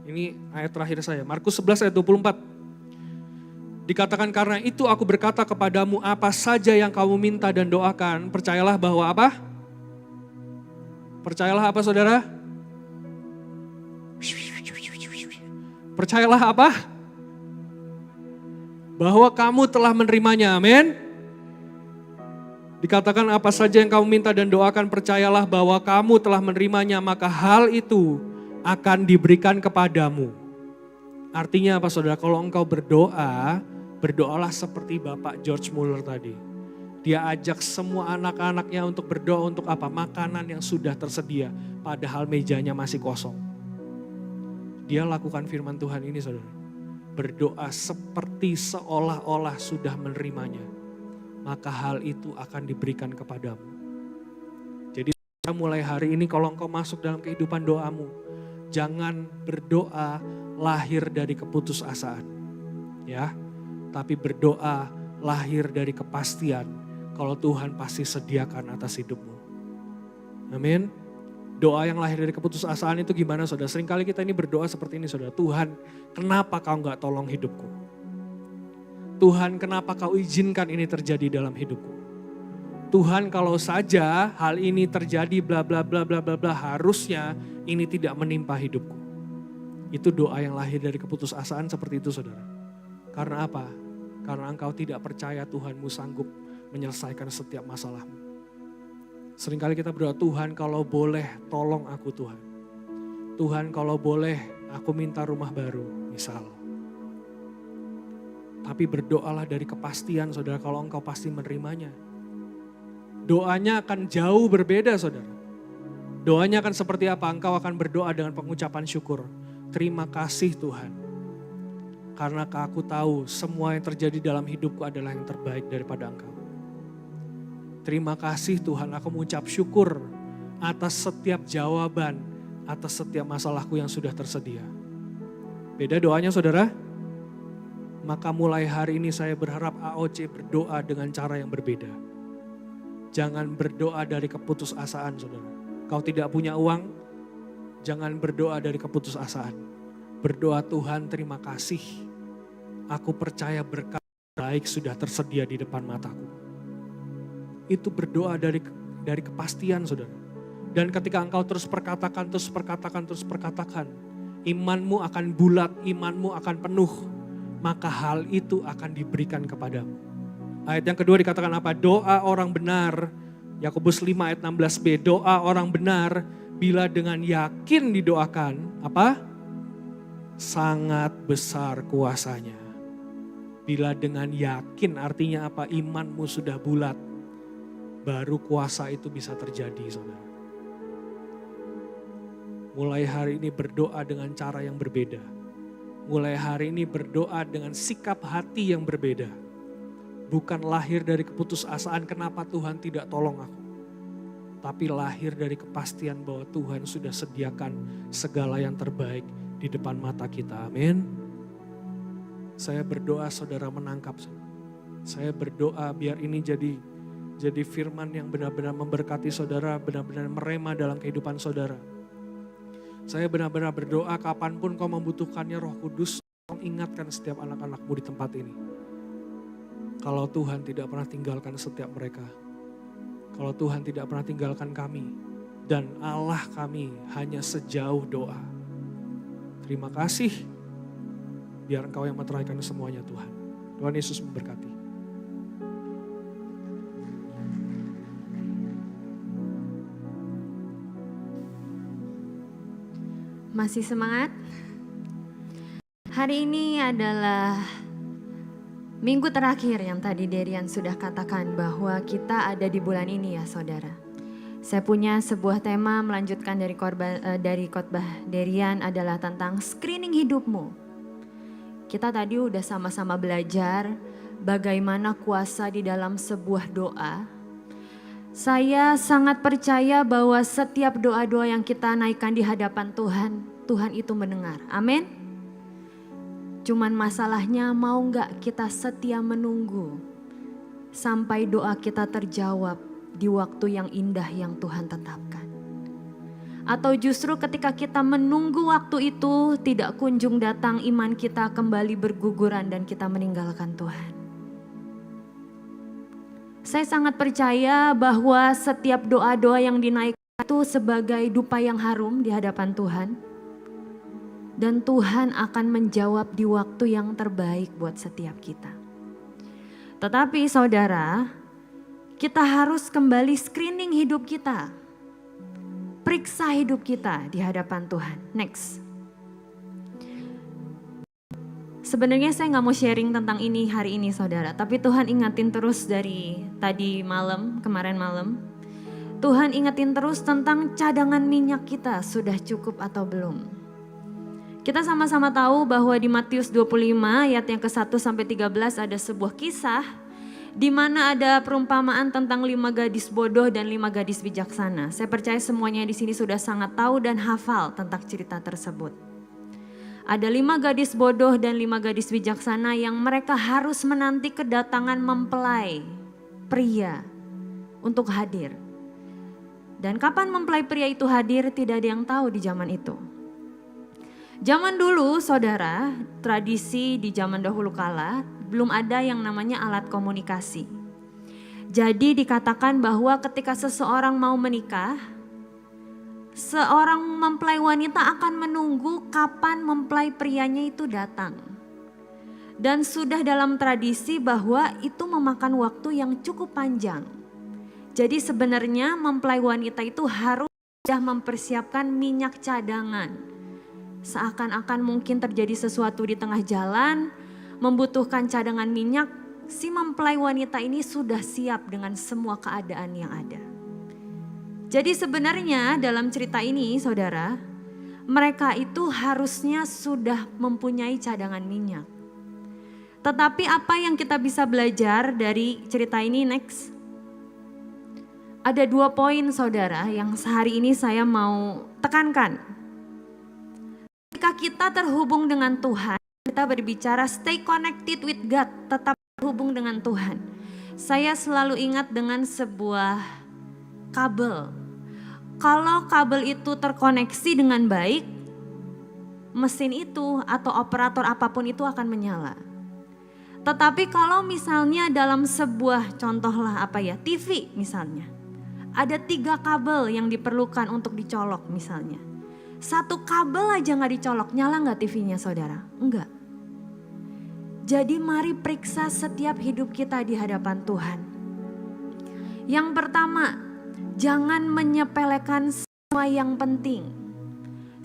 Ini ayat terakhir saya, Markus 11 ayat 24. Dikatakan karena itu aku berkata kepadamu apa saja yang kamu minta dan doakan, percayalah bahwa apa? Percayalah apa saudara? Percayalah apa? Bahwa kamu telah menerimanya, amin. Dikatakan apa saja yang kamu minta dan doakan, percayalah bahwa kamu telah menerimanya, maka hal itu akan diberikan kepadamu. Artinya apa saudara? Kalau engkau berdoa, berdoalah seperti Bapak George Muller tadi. Dia ajak semua anak-anaknya untuk berdoa untuk apa? Makanan yang sudah tersedia, padahal mejanya masih kosong. Dia lakukan firman Tuhan ini saudara. Berdoa seperti seolah-olah sudah menerimanya. Maka hal itu akan diberikan kepadamu. Jadi mulai hari ini kalau engkau masuk dalam kehidupan doamu, jangan berdoa lahir dari keputusasaan. Ya, tapi berdoa lahir dari kepastian kalau Tuhan pasti sediakan atas hidupmu. Amin. Doa yang lahir dari keputusasaan itu gimana saudara? Seringkali kita ini berdoa seperti ini saudara. Tuhan, kenapa kau gak tolong hidupku? Tuhan, kenapa kau izinkan ini terjadi dalam hidupku? Tuhan, kalau saja hal ini terjadi bla bla bla bla bla bla, harusnya ini tidak menimpa hidupku. Itu doa yang lahir dari keputusasaan seperti itu saudara. Karena apa? Karena engkau tidak percaya Tuhanmu sanggup menyelesaikan setiap masalahmu. Seringkali kita berdoa, Tuhan kalau boleh tolong aku Tuhan. Tuhan kalau boleh aku minta rumah baru misal. Tapi berdoalah dari kepastian saudara, kalau engkau pasti menerimanya. Doanya akan jauh berbeda saudara. Doanya akan seperti apa? Engkau akan berdoa dengan pengucapan syukur. Terima kasih Tuhan. Karena aku tahu semua yang terjadi dalam hidupku adalah yang terbaik daripada engkau. Terima kasih Tuhan, aku mengucap syukur atas setiap jawaban, atas setiap masalahku yang sudah tersedia. Beda doanya saudara? Maka mulai hari ini saya berharap AOC berdoa dengan cara yang berbeda. Jangan berdoa dari keputusasaan saudara. Kau tidak punya uang, jangan berdoa dari keputusasaan. Berdoa Tuhan terima kasih. Aku percaya berkat baik sudah tersedia di depan mataku. Itu berdoa dari kepastian saudara. Dan ketika engkau terus perkatakan, imanmu akan bulat, imanmu akan penuh. Maka hal itu akan diberikan kepadamu. Ayat yang kedua dikatakan apa? Doa orang benar, Yakobus 5 ayat 16b, doa orang benar bila dengan yakin didoakan, apa? Sangat besar kuasanya. Bila dengan yakin artinya apa? Imanmu sudah bulat, baru kuasa itu bisa terjadi saudara. Mulai hari ini berdoa dengan cara yang berbeda. Mulai hari ini berdoa dengan sikap hati yang berbeda. Bukan lahir dari keputusasaan kenapa Tuhan tidak tolong aku. Tapi lahir dari kepastian bahwa Tuhan sudah sediakan segala yang terbaik di depan mata kita. Amin. Saya berdoa saudara menangkap. Saya berdoa biar ini jadi firman yang benar-benar memberkati saudara, benar-benar merema dalam kehidupan saudara. Saya benar-benar berdoa kapanpun kau membutuhkannya Roh Kudus, tolong ingatkan setiap anak-anakmu di tempat ini. Kalau Tuhan tidak pernah tinggalkan setiap mereka. Kalau Tuhan tidak pernah tinggalkan kami. Dan Allah kami hanya sejauh doa. Terima kasih. Biar Engkau yang meteraikan semuanya Tuhan. Tuhan Yesus memberkati. Masih semangat? Hari ini adalah Minggu terakhir yang tadi Derian sudah katakan bahwa kita ada di bulan ini ya saudara. Saya punya sebuah tema melanjutkan dari khotbah Derian adalah tentang screening hidupmu. Kita tadi udah sama-sama belajar bagaimana kuasa di dalam sebuah doa. Saya sangat percaya bahwa setiap doa-doa yang kita naikkan di hadapan Tuhan, Tuhan itu mendengar. Amin. Cuman masalahnya mau gak kita setia menunggu sampai doa kita terjawab di waktu yang indah yang Tuhan tetapkan. Atau justru ketika kita menunggu waktu itu tidak kunjung datang, iman kita kembali berguguran dan kita meninggalkan Tuhan. Saya sangat percaya bahwa setiap doa-doa yang dinaikkan itu sebagai dupa yang harum di hadapan Tuhan. Dan Tuhan akan menjawab di waktu yang terbaik buat setiap kita. Tetapi saudara, kita harus kembali screening hidup kita. Periksa hidup kita di hadapan Tuhan. Next. Sebenarnya saya gak mau sharing tentang ini hari ini saudara. Tapi Tuhan ingatin terus dari tadi malam, kemarin malam. Tuhan ingatin terus tentang cadangan minyak kita sudah cukup atau belum. Kita sama-sama tahu bahwa di Matius 25 ayat yang ke-1 sampai 13 ada sebuah kisah di mana ada perumpamaan tentang 5 gadis bodoh dan 5 gadis bijaksana. Saya percaya semuanya di sini sudah sangat tahu dan hafal tentang cerita tersebut. Ada 5 gadis bodoh dan 5 gadis bijaksana yang mereka harus menanti kedatangan mempelai pria untuk hadir. Dan kapan mempelai pria itu hadir tidak ada yang tahu di zaman itu. Zaman dulu saudara, tradisi di zaman dahulu kala belum ada yang namanya alat komunikasi. Jadi dikatakan bahwa ketika seseorang mau menikah, seorang mempelai wanita akan menunggu kapan mempelai prianya itu datang. Dan sudah dalam tradisi bahwa itu memakan waktu yang cukup panjang. Jadi sebenarnya mempelai wanita itu harus sudah mempersiapkan minyak cadangan. Seakan-akan mungkin terjadi sesuatu di tengah jalan, membutuhkan cadangan minyak, si mempelai wanita ini sudah siap dengan semua keadaan yang ada. Jadi sebenarnya dalam cerita ini saudara, mereka itu harusnya sudah mempunyai cadangan minyak. Tetapi apa yang kita bisa belajar dari cerita ini next? Ada 2 poin saudara yang sehari ini saya mau tekankan. Ketika kita terhubung dengan Tuhan, kita berbicara stay connected with God, tetap terhubung dengan Tuhan. Saya selalu ingat dengan sebuah kabel. Kalau kabel itu terkoneksi dengan baik, mesin itu atau operator apapun itu akan menyala. Tetapi kalau misalnya dalam sebuah contohlah TV misalnya. Ada 3 kabel yang diperlukan untuk dicolok misalnya. 1 kabel aja gak dicolok, nyala gak TV-nya saudara? Enggak. Jadi mari periksa setiap hidup kita di hadapan Tuhan. Yang pertama, jangan menyepelekan semua yang penting.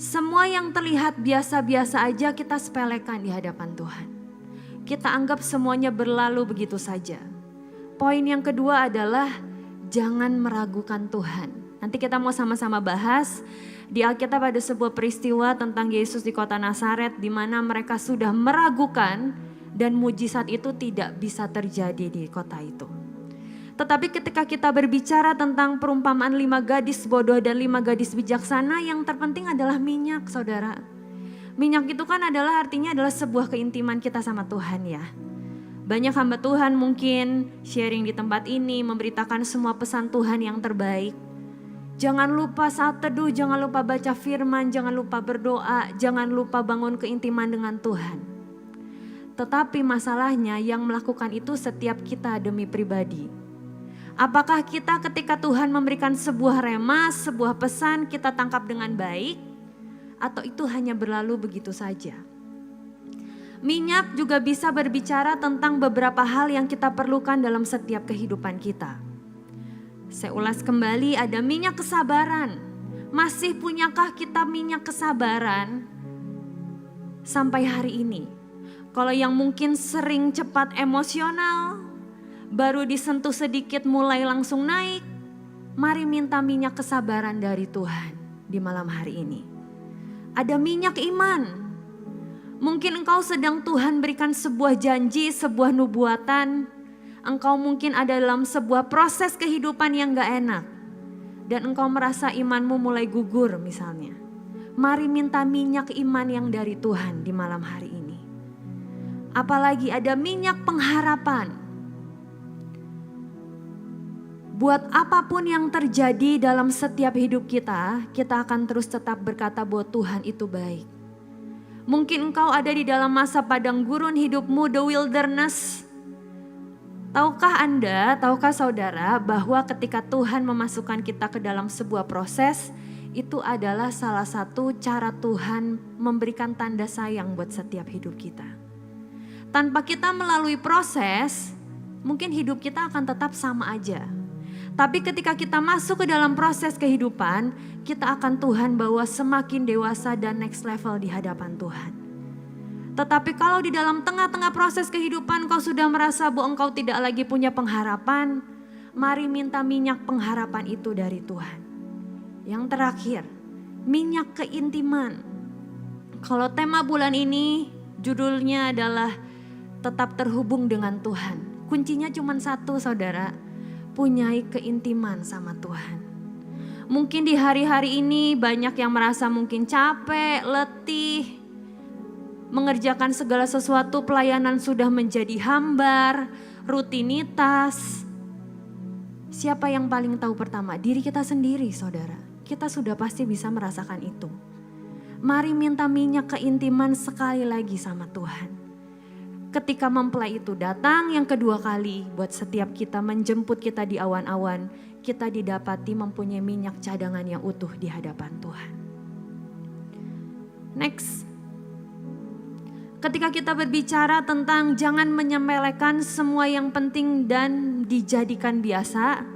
Semua yang terlihat biasa-biasa aja kita sepelekan di hadapan Tuhan. Kita anggap semuanya berlalu begitu saja. Poin yang kedua adalah jangan meragukan Tuhan. Nanti kita mau sama-sama bahas. Di Alkitab ada sebuah peristiwa tentang Yesus di kota Nazaret di mana mereka sudah meragukan dan mujizat itu tidak bisa terjadi di kota itu. Tetapi ketika kita berbicara tentang perumpamaan 5 gadis bodoh dan 5 gadis bijaksana, yang terpenting adalah minyak saudara. Minyak itu kan artinya adalah sebuah keintiman kita sama Tuhan ya. Banyak hamba Tuhan mungkin sharing di tempat ini memberitakan semua pesan Tuhan yang terbaik. Jangan lupa saat teduh, jangan lupa baca firman, jangan lupa berdoa, jangan lupa bangun keintiman dengan Tuhan. Tetapi masalahnya yang melakukan itu setiap kita demi pribadi. Apakah kita ketika Tuhan memberikan sebuah rema, sebuah pesan kita tangkap dengan baik? Atau itu hanya berlalu begitu saja? Minyak juga bisa berbicara tentang beberapa hal yang kita perlukan dalam setiap kehidupan kita. Saya ulas kembali, ada minyak kesabaran. Masih punyakah kita minyak kesabaran sampai hari ini? Kalau yang mungkin sering cepat emosional, baru disentuh sedikit mulai langsung naik, mari minta minyak kesabaran dari Tuhan di malam hari ini. Ada minyak iman. Mungkin engkau sedang Tuhan berikan sebuah janji, sebuah nubuatan. Engkau mungkin ada dalam sebuah proses kehidupan yang gak enak. Dan engkau merasa imanmu mulai gugur misalnya. Mari minta minyak iman yang dari Tuhan di malam hari ini. Apalagi ada minyak pengharapan. Buat apapun yang terjadi dalam setiap hidup kita, kita akan terus tetap berkata bahwa Tuhan itu baik. Mungkin engkau ada di dalam masa padang gurun hidupmu, the wilderness. Tahukah saudara bahwa ketika Tuhan memasukkan kita ke dalam sebuah proses, itu adalah salah satu cara Tuhan memberikan tanda sayang buat setiap hidup kita. Tanpa kita melalui proses, mungkin hidup kita akan tetap sama aja. Tapi ketika kita masuk ke dalam proses kehidupan, kita akan Tuhan bawa semakin dewasa dan next level di hadapan Tuhan. Tetapi kalau di dalam tengah-tengah proses kehidupan kau sudah merasa bahwa engkau tidak lagi punya pengharapan, mari minta minyak pengharapan itu dari Tuhan. Yang terakhir, minyak keintiman. Kalau tema bulan ini judulnya adalah tetap terhubung dengan Tuhan. Kuncinya cuma satu, saudara. Punyai keintiman sama Tuhan. Mungkin di hari-hari ini banyak yang merasa mungkin capek, letih, mengerjakan segala sesuatu, pelayanan sudah menjadi hambar, rutinitas. Siapa yang paling tahu pertama? Diri kita sendiri, saudara. Kita sudah pasti bisa merasakan itu. Mari minta minyak keintiman sekali lagi sama Tuhan. Ketika mempelai itu datang yang kedua kali, buat setiap kita menjemput kita di awan-awan, kita didapati mempunyai minyak cadangan yang utuh di hadapan Tuhan. Next. Ketika kita berbicara tentang jangan menyepelekan semua yang penting dan dijadikan biasa.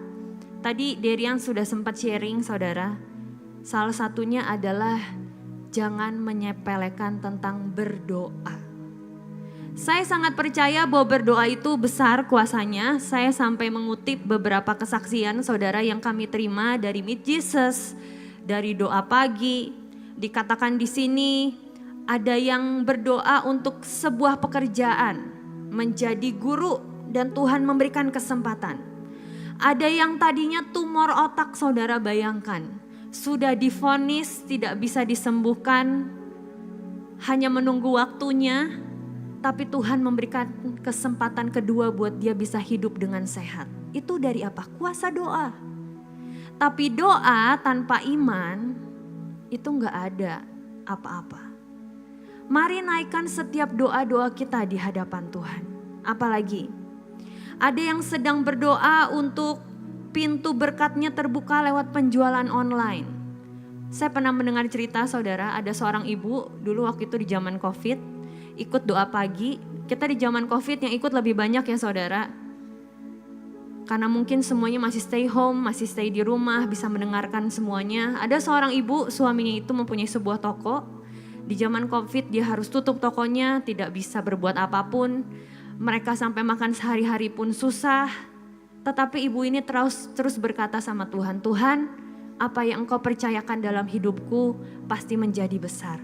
Tadi Derian sudah sempat sharing, saudara. Salah satunya adalah jangan menyepelekan tentang berdoa. Saya sangat percaya bahwa berdoa itu besar kuasanya. Saya sampai mengutip beberapa kesaksian saudara yang kami terima dari Meet Jesus, dari doa pagi. Dikatakan di sini ada yang berdoa untuk sebuah pekerjaan, menjadi guru dan Tuhan memberikan kesempatan. Ada yang tadinya tumor otak, saudara bayangkan, sudah divonis tidak bisa disembuhkan, hanya menunggu waktunya. Tapi Tuhan memberikan kesempatan kedua buat dia bisa hidup dengan sehat. Itu dari apa? Kuasa doa. Tapi doa tanpa iman itu gak ada apa-apa. Mari naikkan setiap doa-doa kita di hadapan Tuhan. Apalagi ada yang sedang berdoa untuk pintu berkatnya terbuka lewat penjualan online. Saya pernah mendengar cerita, saudara, ada seorang ibu dulu waktu itu di zaman COVID. Ikut doa pagi, kita di zaman COVID yang ikut lebih banyak ya saudara. Karena mungkin semuanya masih stay home, masih stay di rumah, bisa mendengarkan semuanya. Ada seorang ibu, suaminya itu mempunyai sebuah toko. Di zaman COVID dia harus tutup tokonya, tidak bisa berbuat apapun. Mereka sampai makan sehari-hari pun susah. Tetapi ibu ini terus berkata sama Tuhan, Tuhan, apa yang Engkau percayakan dalam hidupku pasti menjadi besar.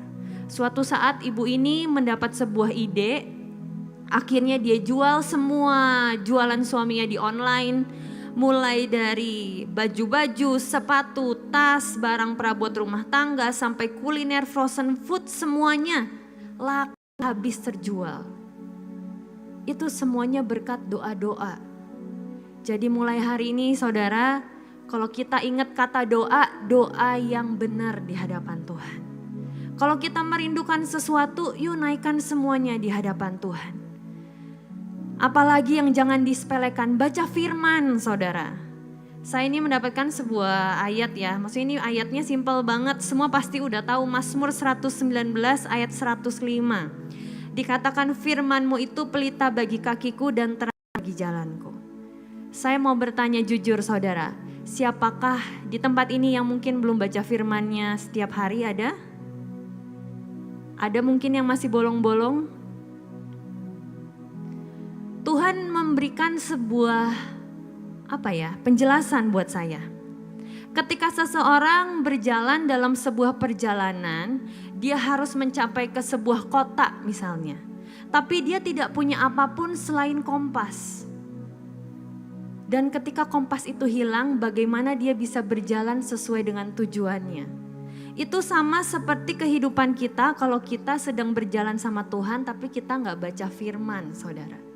Suatu saat ibu ini mendapat sebuah ide, akhirnya dia jual semua jualan suaminya di online, mulai dari baju-baju, sepatu, tas, barang perabot rumah tangga, sampai kuliner, frozen food, semuanya laku habis terjual. Itu semuanya berkat doa-doa. Jadi mulai hari ini saudara, kalau kita ingat kata doa, doa yang benar di hadapan Tuhan. Kalau kita merindukan sesuatu, yuk naikkan semuanya di hadapan Tuhan. Apalagi yang jangan disepelekan, baca firman saudara. Saya ini mendapatkan sebuah ayat ya, maksudnya ini ayatnya simple banget, semua pasti udah tahu. Mazmur 119 ayat 105. Dikatakan firman-Mu itu pelita bagi kakiku dan terang bagi jalanku. Saya mau bertanya jujur saudara, siapakah di tempat ini yang mungkin belum baca firman-Nya setiap hari ada? Ada mungkin yang masih bolong-bolong? Tuhan memberikan sebuah penjelasan buat saya. Ketika seseorang berjalan dalam sebuah perjalanan, dia harus mencapai ke sebuah kota misalnya. Tapi dia tidak punya apapun selain kompas. Dan ketika kompas itu hilang, bagaimana dia bisa berjalan sesuai dengan tujuannya? Itu sama seperti kehidupan kita kalau kita sedang berjalan sama Tuhan tapi kita gak baca firman, saudara.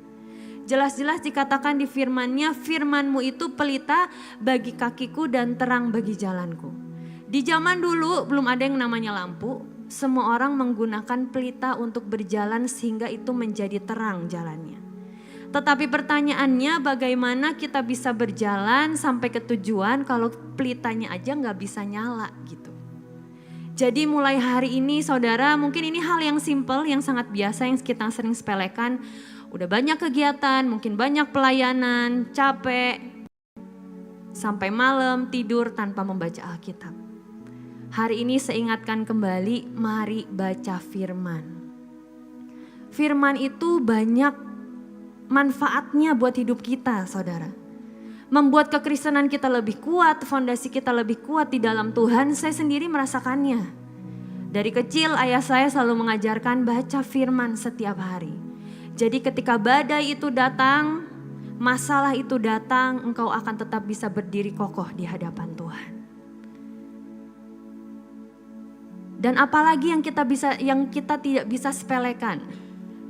Jelas-jelas dikatakan di firman-Nya, firman-Mu itu pelita bagi kakiku dan terang bagi jalanku. Di zaman dulu belum ada yang namanya lampu, semua orang menggunakan pelita untuk berjalan sehingga itu menjadi terang jalannya. Tetapi pertanyaannya, bagaimana kita bisa berjalan sampai ke tujuan kalau pelitanya aja gak bisa nyala gitu. Jadi mulai hari ini saudara, mungkin ini hal yang simple, yang sangat biasa, yang kita sering sepelekan. Udah banyak kegiatan, mungkin banyak pelayanan, capek, sampai malam tidur tanpa membaca Alkitab. Hari ini saya ingatkan kembali, mari baca firman. Firman itu banyak manfaatnya buat hidup kita, saudara. Membuat kekristenan kita lebih kuat, fondasi kita lebih kuat di dalam Tuhan, saya sendiri merasakannya. Dari kecil ayah saya selalu mengajarkan baca firman setiap hari. Jadi ketika badai itu datang, masalah itu datang, engkau akan tetap bisa berdiri kokoh di hadapan Tuhan. Dan apalagi yang kita tidak bisa sepelekan.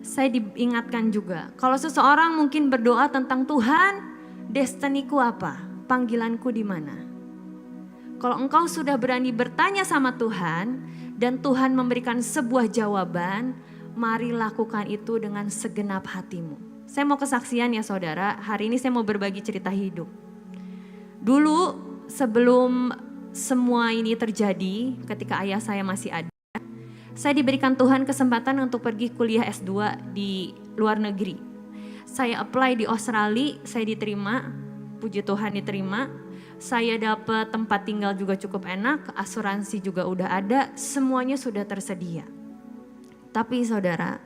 Saya diingatkan juga, kalau seseorang mungkin berdoa tentang Tuhan, destiniku apa? Panggilanku di mana? Kalau engkau sudah berani bertanya sama Tuhan dan Tuhan memberikan sebuah jawaban, mari lakukan itu dengan segenap hatimu. Saya mau kesaksian ya saudara, hari ini saya mau berbagi cerita hidup. Dulu sebelum semua ini terjadi, ketika ayah saya masih ada, saya diberikan Tuhan kesempatan untuk pergi kuliah S2 di luar negeri. Saya apply di Australia, saya diterima, puji Tuhan diterima. Saya dapat tempat tinggal juga cukup enak, asuransi juga udah ada, semuanya sudah tersedia. Tapi saudara,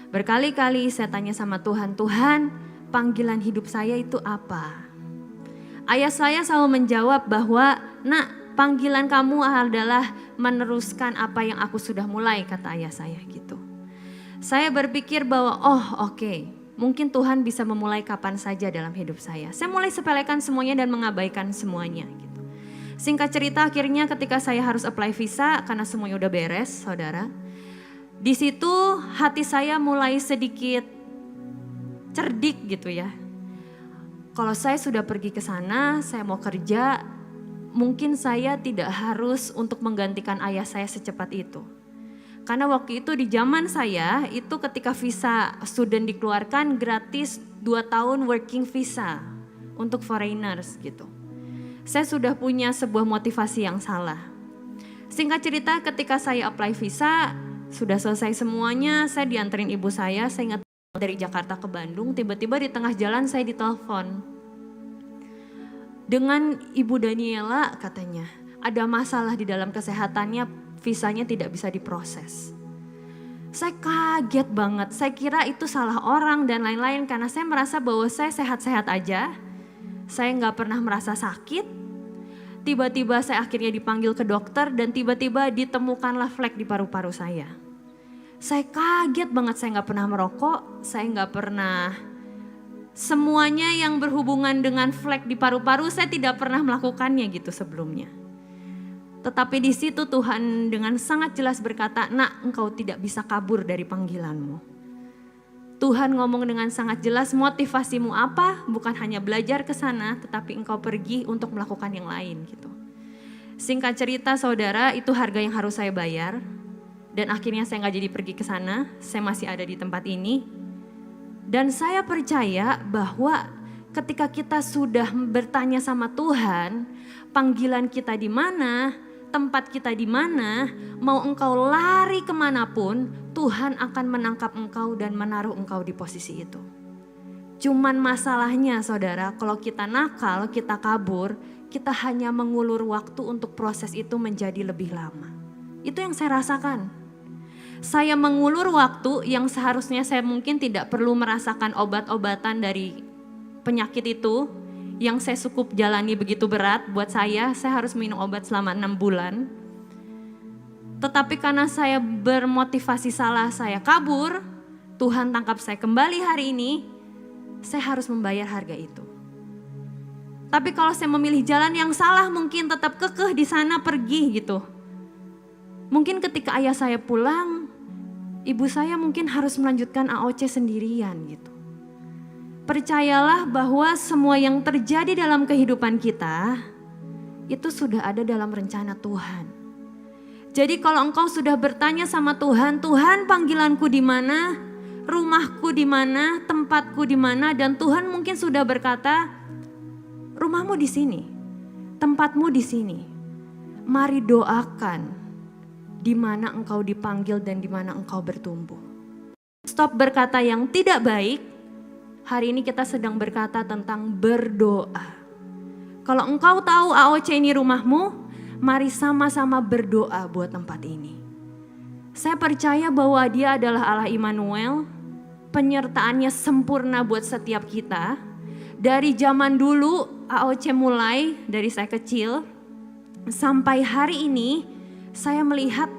berkali-kali saya tanya sama Tuhan, Tuhan panggilan hidup saya itu apa? Ayah saya selalu menjawab bahwa, nak, panggilan kamu adalah meneruskan apa yang aku sudah mulai, kata ayah saya gitu. Saya berpikir bahwa oke, mungkin Tuhan bisa memulai kapan saja dalam hidup saya. Saya mulai sepelekan semuanya dan mengabaikan semuanya gitu. Singkat cerita akhirnya ketika saya harus apply visa karena semuanya udah beres saudara. Di situ hati saya mulai sedikit cerdik gitu ya. Kalau saya sudah pergi ke sana, saya mau kerja, mungkin saya tidak harus untuk menggantikan ayah saya secepat itu. Karena waktu itu di zaman saya, itu ketika visa student dikeluarkan gratis 2 tahun working visa untuk foreigners gitu. Saya sudah punya sebuah motivasi yang salah. Singkat cerita ketika saya apply visa, sudah selesai semuanya, saya dianterin ibu saya ingat dari Jakarta ke Bandung, tiba-tiba di tengah jalan saya ditelepon. Dengan Ibu Daniela katanya, ada masalah di dalam kesehatannya, visanya tidak bisa diproses. Saya kaget banget, saya kira itu salah orang dan lain-lain karena saya merasa bahwa saya sehat-sehat aja. Saya gak pernah merasa sakit. Tiba-tiba saya akhirnya dipanggil ke dokter dan tiba-tiba ditemukanlah flek di paru-paru saya. Saya kaget banget, saya gak pernah merokok, saya gak pernah, semuanya yang berhubungan dengan flek di paru-paru saya tidak pernah melakukannya gitu sebelumnya. Tetapi di situ Tuhan dengan sangat jelas berkata, nak, engkau tidak bisa kabur dari panggilanmu. Tuhan ngomong dengan sangat jelas, motivasimu apa? Bukan hanya belajar ke sana, tetapi engkau pergi untuk melakukan yang lain gitu. Singkat cerita saudara, itu harga yang harus saya bayar. Dan akhirnya saya gak jadi pergi ke sana, saya masih ada di tempat ini. Dan saya percaya bahwa ketika kita sudah bertanya sama Tuhan, panggilan kita di mana, tempat kita di mana, mau engkau lari kemanapun, Tuhan akan menangkap engkau dan menaruh engkau di posisi itu. Cuman masalahnya saudara, kalau kita nakal, kita kabur, kita hanya mengulur waktu untuk proses itu menjadi lebih lama. Itu yang saya rasakan. Saya mengulur waktu yang seharusnya saya mungkin tidak perlu merasakan obat-obatan dari penyakit itu, yang saya cukup jalani begitu berat buat saya harus minum obat selama 6 bulan. Tetapi karena saya bermotivasi salah, saya kabur, Tuhan tangkap saya kembali hari ini, saya harus membayar harga itu. Tapi kalau saya memilih jalan yang salah, mungkin tetap kekeh di sana pergi gitu. Mungkin ketika ayah saya pulang, ibu saya mungkin harus melanjutkan AOC sendirian gitu. Percayalah bahwa semua yang terjadi dalam kehidupan kita, itu sudah ada dalam rencana Tuhan. Jadi kalau engkau sudah bertanya sama Tuhan, Tuhan panggilanku di mana, rumahku di mana, tempatku di mana, dan Tuhan mungkin sudah berkata, rumahmu di sini, tempatmu di sini. Mari doakan di mana engkau dipanggil dan di mana engkau bertumbuh. Stop berkata yang tidak baik. Hari ini kita sedang berkata tentang berdoa. Kalau engkau tahu AOC ini rumahmu, mari sama-sama berdoa buat tempat ini. Saya percaya bahwa Dia adalah Allah Immanuel, penyertaannya sempurna buat setiap kita. Dari zaman dulu AOC mulai, dari saya kecil, sampai hari ini saya melihat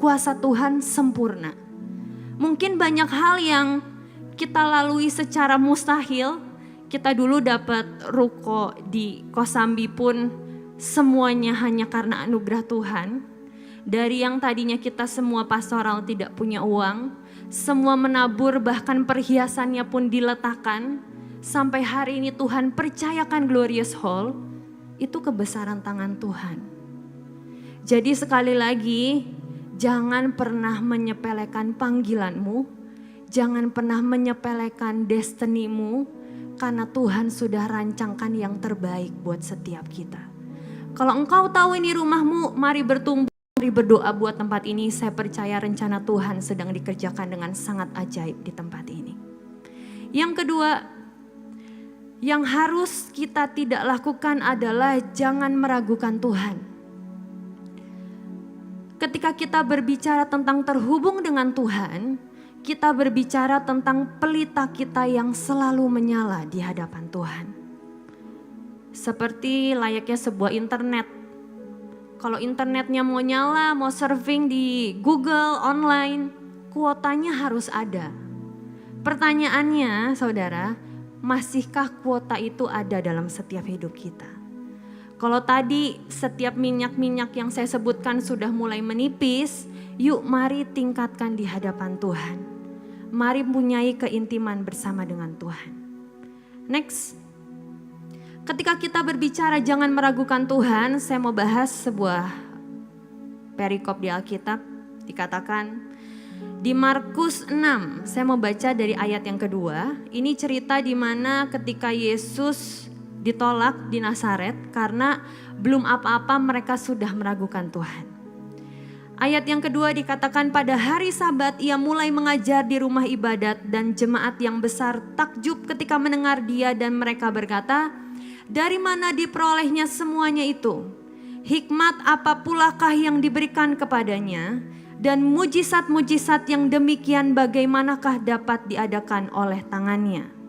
kuasa Tuhan sempurna. Mungkin banyak hal yang kita lalui secara mustahil. Kita dulu dapat ruko di Kosambi pun semuanya hanya karena anugerah Tuhan. Dari yang tadinya kita semua pastoral tidak punya uang, semua menabur bahkan perhiasannya pun diletakkan. Sampai hari ini Tuhan percayakan Glorious Hall, itu kebesaran tangan Tuhan. Jadi sekali lagi, jangan pernah menyepelekan panggilanmu, jangan pernah menyepelekan destinimu, karena Tuhan sudah rancangkan yang terbaik buat setiap kita. Kalau engkau tahu ini rumahmu, mari bertumbuh, mari berdoa buat tempat ini. Saya percaya rencana Tuhan sedang dikerjakan dengan sangat ajaib di tempat ini. Yang kedua, yang harus kita tidak lakukan adalah jangan meragukan Tuhan. Ketika kita berbicara tentang terhubung dengan Tuhan, kita berbicara tentang pelita kita yang selalu menyala di hadapan Tuhan. Seperti layaknya sebuah internet. Kalau internetnya mau nyala, mau surfing di Google, online, kuotanya harus ada. Pertanyaannya saudara, masihkah kuota itu ada dalam setiap hidup kita? Kalau tadi setiap minyak-minyak yang saya sebutkan sudah mulai menipis, yuk mari tingkatkan di hadapan Tuhan. Mari punyai keintiman bersama dengan Tuhan. Next. Ketika kita berbicara jangan meragukan Tuhan, saya mau bahas sebuah perikop di Alkitab. Dikatakan di Markus 6, saya mau baca dari ayat yang kedua. Ini cerita di mana ketika Yesus ditolak di Nazaret karena belum apa-apa mereka sudah meragukan Tuhan. Ayat yang kedua dikatakan pada hari Sabat ia mulai mengajar di rumah ibadat dan jemaat yang besar takjub ketika mendengar dia dan mereka berkata, dari mana diperolehnya semuanya itu? Hikmat apa pulakah yang diberikan kepadanya? Dan mujizat-mujizat yang demikian bagaimanakah dapat diadakan oleh tangannya?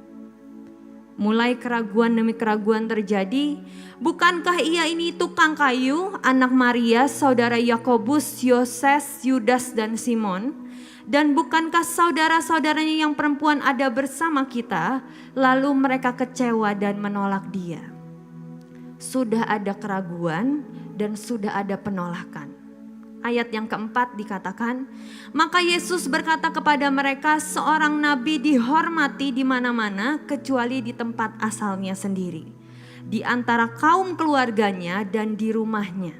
Mulai keraguan demi keraguan terjadi. Bukankah ia ini tukang kayu, anak Maria, saudara Yakobus, Yoses, Yudas dan Simon? Dan bukankah saudara-saudaranya yang perempuan ada bersama kita? Lalu mereka kecewa dan menolak dia. Sudah ada keraguan dan sudah ada penolakan. Ayat yang keempat dikatakan, maka Yesus berkata kepada mereka, seorang nabi dihormati di mana-mana kecuali di tempat asalnya sendiri, di antara kaum keluarganya dan di rumahnya.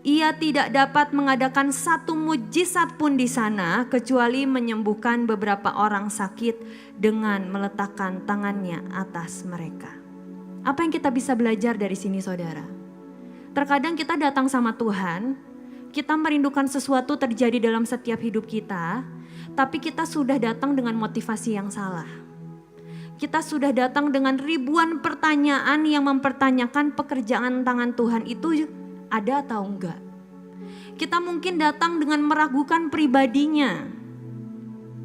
Ia tidak dapat mengadakan satu mujizat pun di sana kecuali menyembuhkan beberapa orang sakit dengan meletakkan tangannya atas mereka. Apa yang kita bisa belajar dari sini saudara? Terkadang kita datang sama Tuhan, kita merindukan sesuatu terjadi dalam setiap hidup kita, tapi kita sudah datang dengan motivasi yang salah. Kita sudah datang dengan ribuan pertanyaan yang mempertanyakan pekerjaan tangan Tuhan itu ada atau enggak. Kita mungkin datang dengan meragukan pribadinya.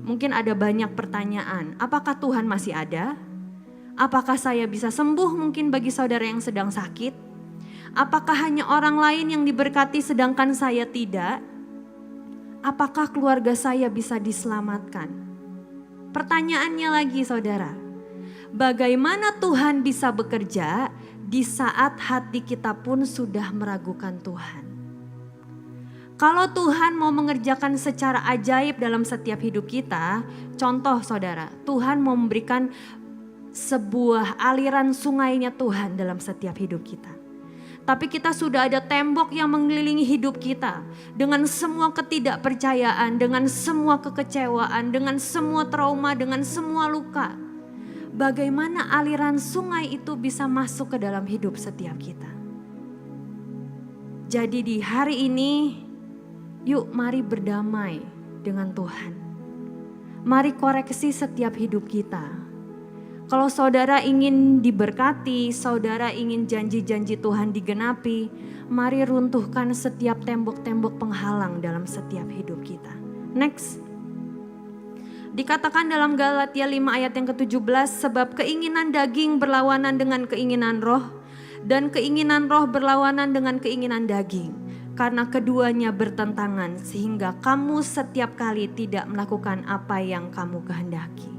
Mungkin ada banyak pertanyaan, apakah Tuhan masih ada? Apakah saya bisa sembuh mungkin bagi saudara yang sedang sakit? Apakah hanya orang lain yang diberkati sedangkan saya tidak? Apakah keluarga saya bisa diselamatkan? Pertanyaannya lagi saudara, bagaimana Tuhan bisa bekerja di saat hati kita pun sudah meragukan Tuhan? Kalau Tuhan mau mengerjakan secara ajaib dalam setiap hidup kita, contoh saudara, Tuhan mau memberikan sebuah aliran sungainya Tuhan dalam setiap hidup kita. Tapi kita sudah ada tembok yang mengelilingi hidup kita dengan semua ketidakpercayaan, dengan semua kekecewaan, dengan semua trauma, dengan semua luka. Bagaimana aliran sungai itu bisa masuk ke dalam hidup setiap kita? Jadi di hari ini, yuk mari berdamai dengan Tuhan. Mari koreksi setiap hidup kita. Kalau saudara ingin diberkati, saudara ingin janji-janji Tuhan digenapi, mari runtuhkan setiap tembok-tembok penghalang dalam setiap hidup kita. Next. Dikatakan dalam Galatia 5 ayat yang ke-17, sebab keinginan daging berlawanan dengan keinginan roh, dan keinginan roh berlawanan dengan keinginan daging. Karena keduanya bertentangan sehingga kamu setiap kali tidak melakukan apa yang kamu kehendaki.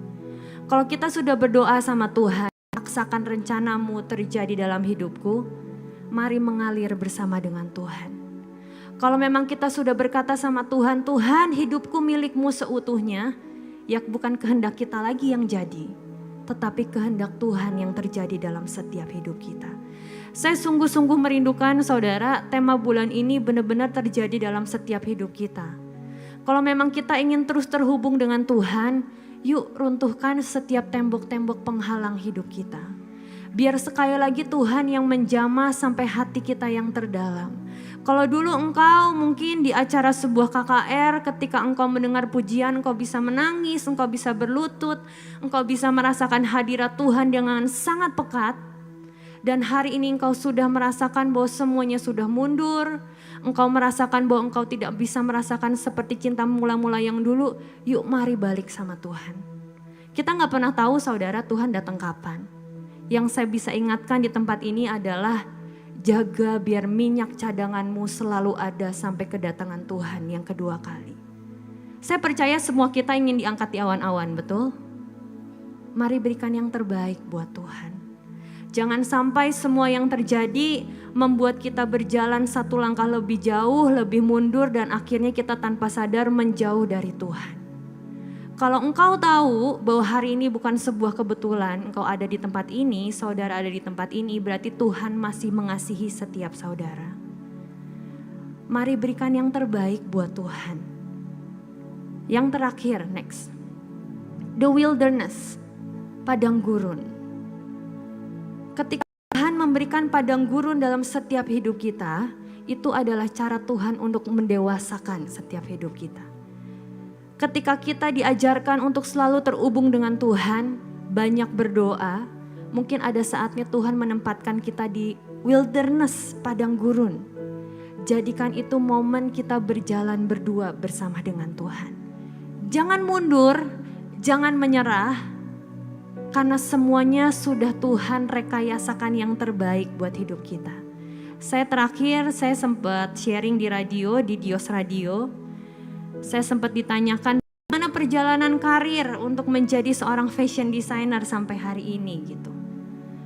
Kalau kita sudah berdoa sama Tuhan, paksakan rencanamu terjadi dalam hidupku, mari mengalir bersama dengan Tuhan. Kalau memang kita sudah berkata sama Tuhan, Tuhan hidupku milikmu seutuhnya, ya bukan kehendak kita lagi yang jadi, tetapi kehendak Tuhan yang terjadi dalam setiap hidup kita. Saya sungguh-sungguh merindukan saudara, tema bulan ini benar-benar terjadi dalam setiap hidup kita. Kalau memang kita ingin terus terhubung dengan Tuhan, yuk runtuhkan setiap tembok-tembok penghalang hidup kita. Biar sekali lagi Tuhan yang menjamah sampai hati kita yang terdalam. Kalau dulu engkau mungkin di acara sebuah KKR, ketika engkau mendengar pujian, engkau bisa menangis, engkau bisa berlutut, engkau bisa merasakan hadirat Tuhan dengan sangat pekat. Dan hari ini engkau sudah merasakan bahwa semuanya sudah mundur. Engkau merasakan bahwa engkau tidak bisa merasakan seperti cinta mula-mula yang dulu. Yuk mari balik sama Tuhan. Kita gak pernah tahu saudara Tuhan datang kapan. Yang saya bisa ingatkan di tempat ini adalah jaga biar minyak cadanganmu selalu ada sampai kedatangan Tuhan yang kedua kali. Saya percaya semua kita ingin diangkat di awan-awan, betul? Mari berikan yang terbaik buat Tuhan. Jangan sampai semua yang terjadi membuat kita berjalan satu langkah lebih jauh, lebih mundur dan akhirnya kita tanpa sadar menjauh dari Tuhan. Kalau engkau tahu bahwa hari ini bukan sebuah kebetulan, engkau ada di tempat ini, saudara ada di tempat ini, berarti Tuhan masih mengasihi setiap saudara. Mari berikan yang terbaik buat Tuhan. Yang terakhir, next. The wilderness, padang gurun. Ketika Tuhan memberikan padang gurun dalam setiap hidup kita, itu adalah cara Tuhan untuk mendewasakan setiap hidup kita. Ketika kita diajarkan untuk selalu terhubung dengan Tuhan, banyak berdoa, mungkin ada saatnya Tuhan menempatkan kita di wilderness, padang gurun. Jadikan itu momen kita berjalan berdua bersama dengan Tuhan. Jangan mundur, jangan menyerah, karena semuanya sudah Tuhan rekayasakan yang terbaik buat hidup kita. Saya sempat sharing di radio, di Dios Radio. Saya sempat ditanyakan mana perjalanan karir untuk menjadi seorang fashion designer sampai hari ini gitu.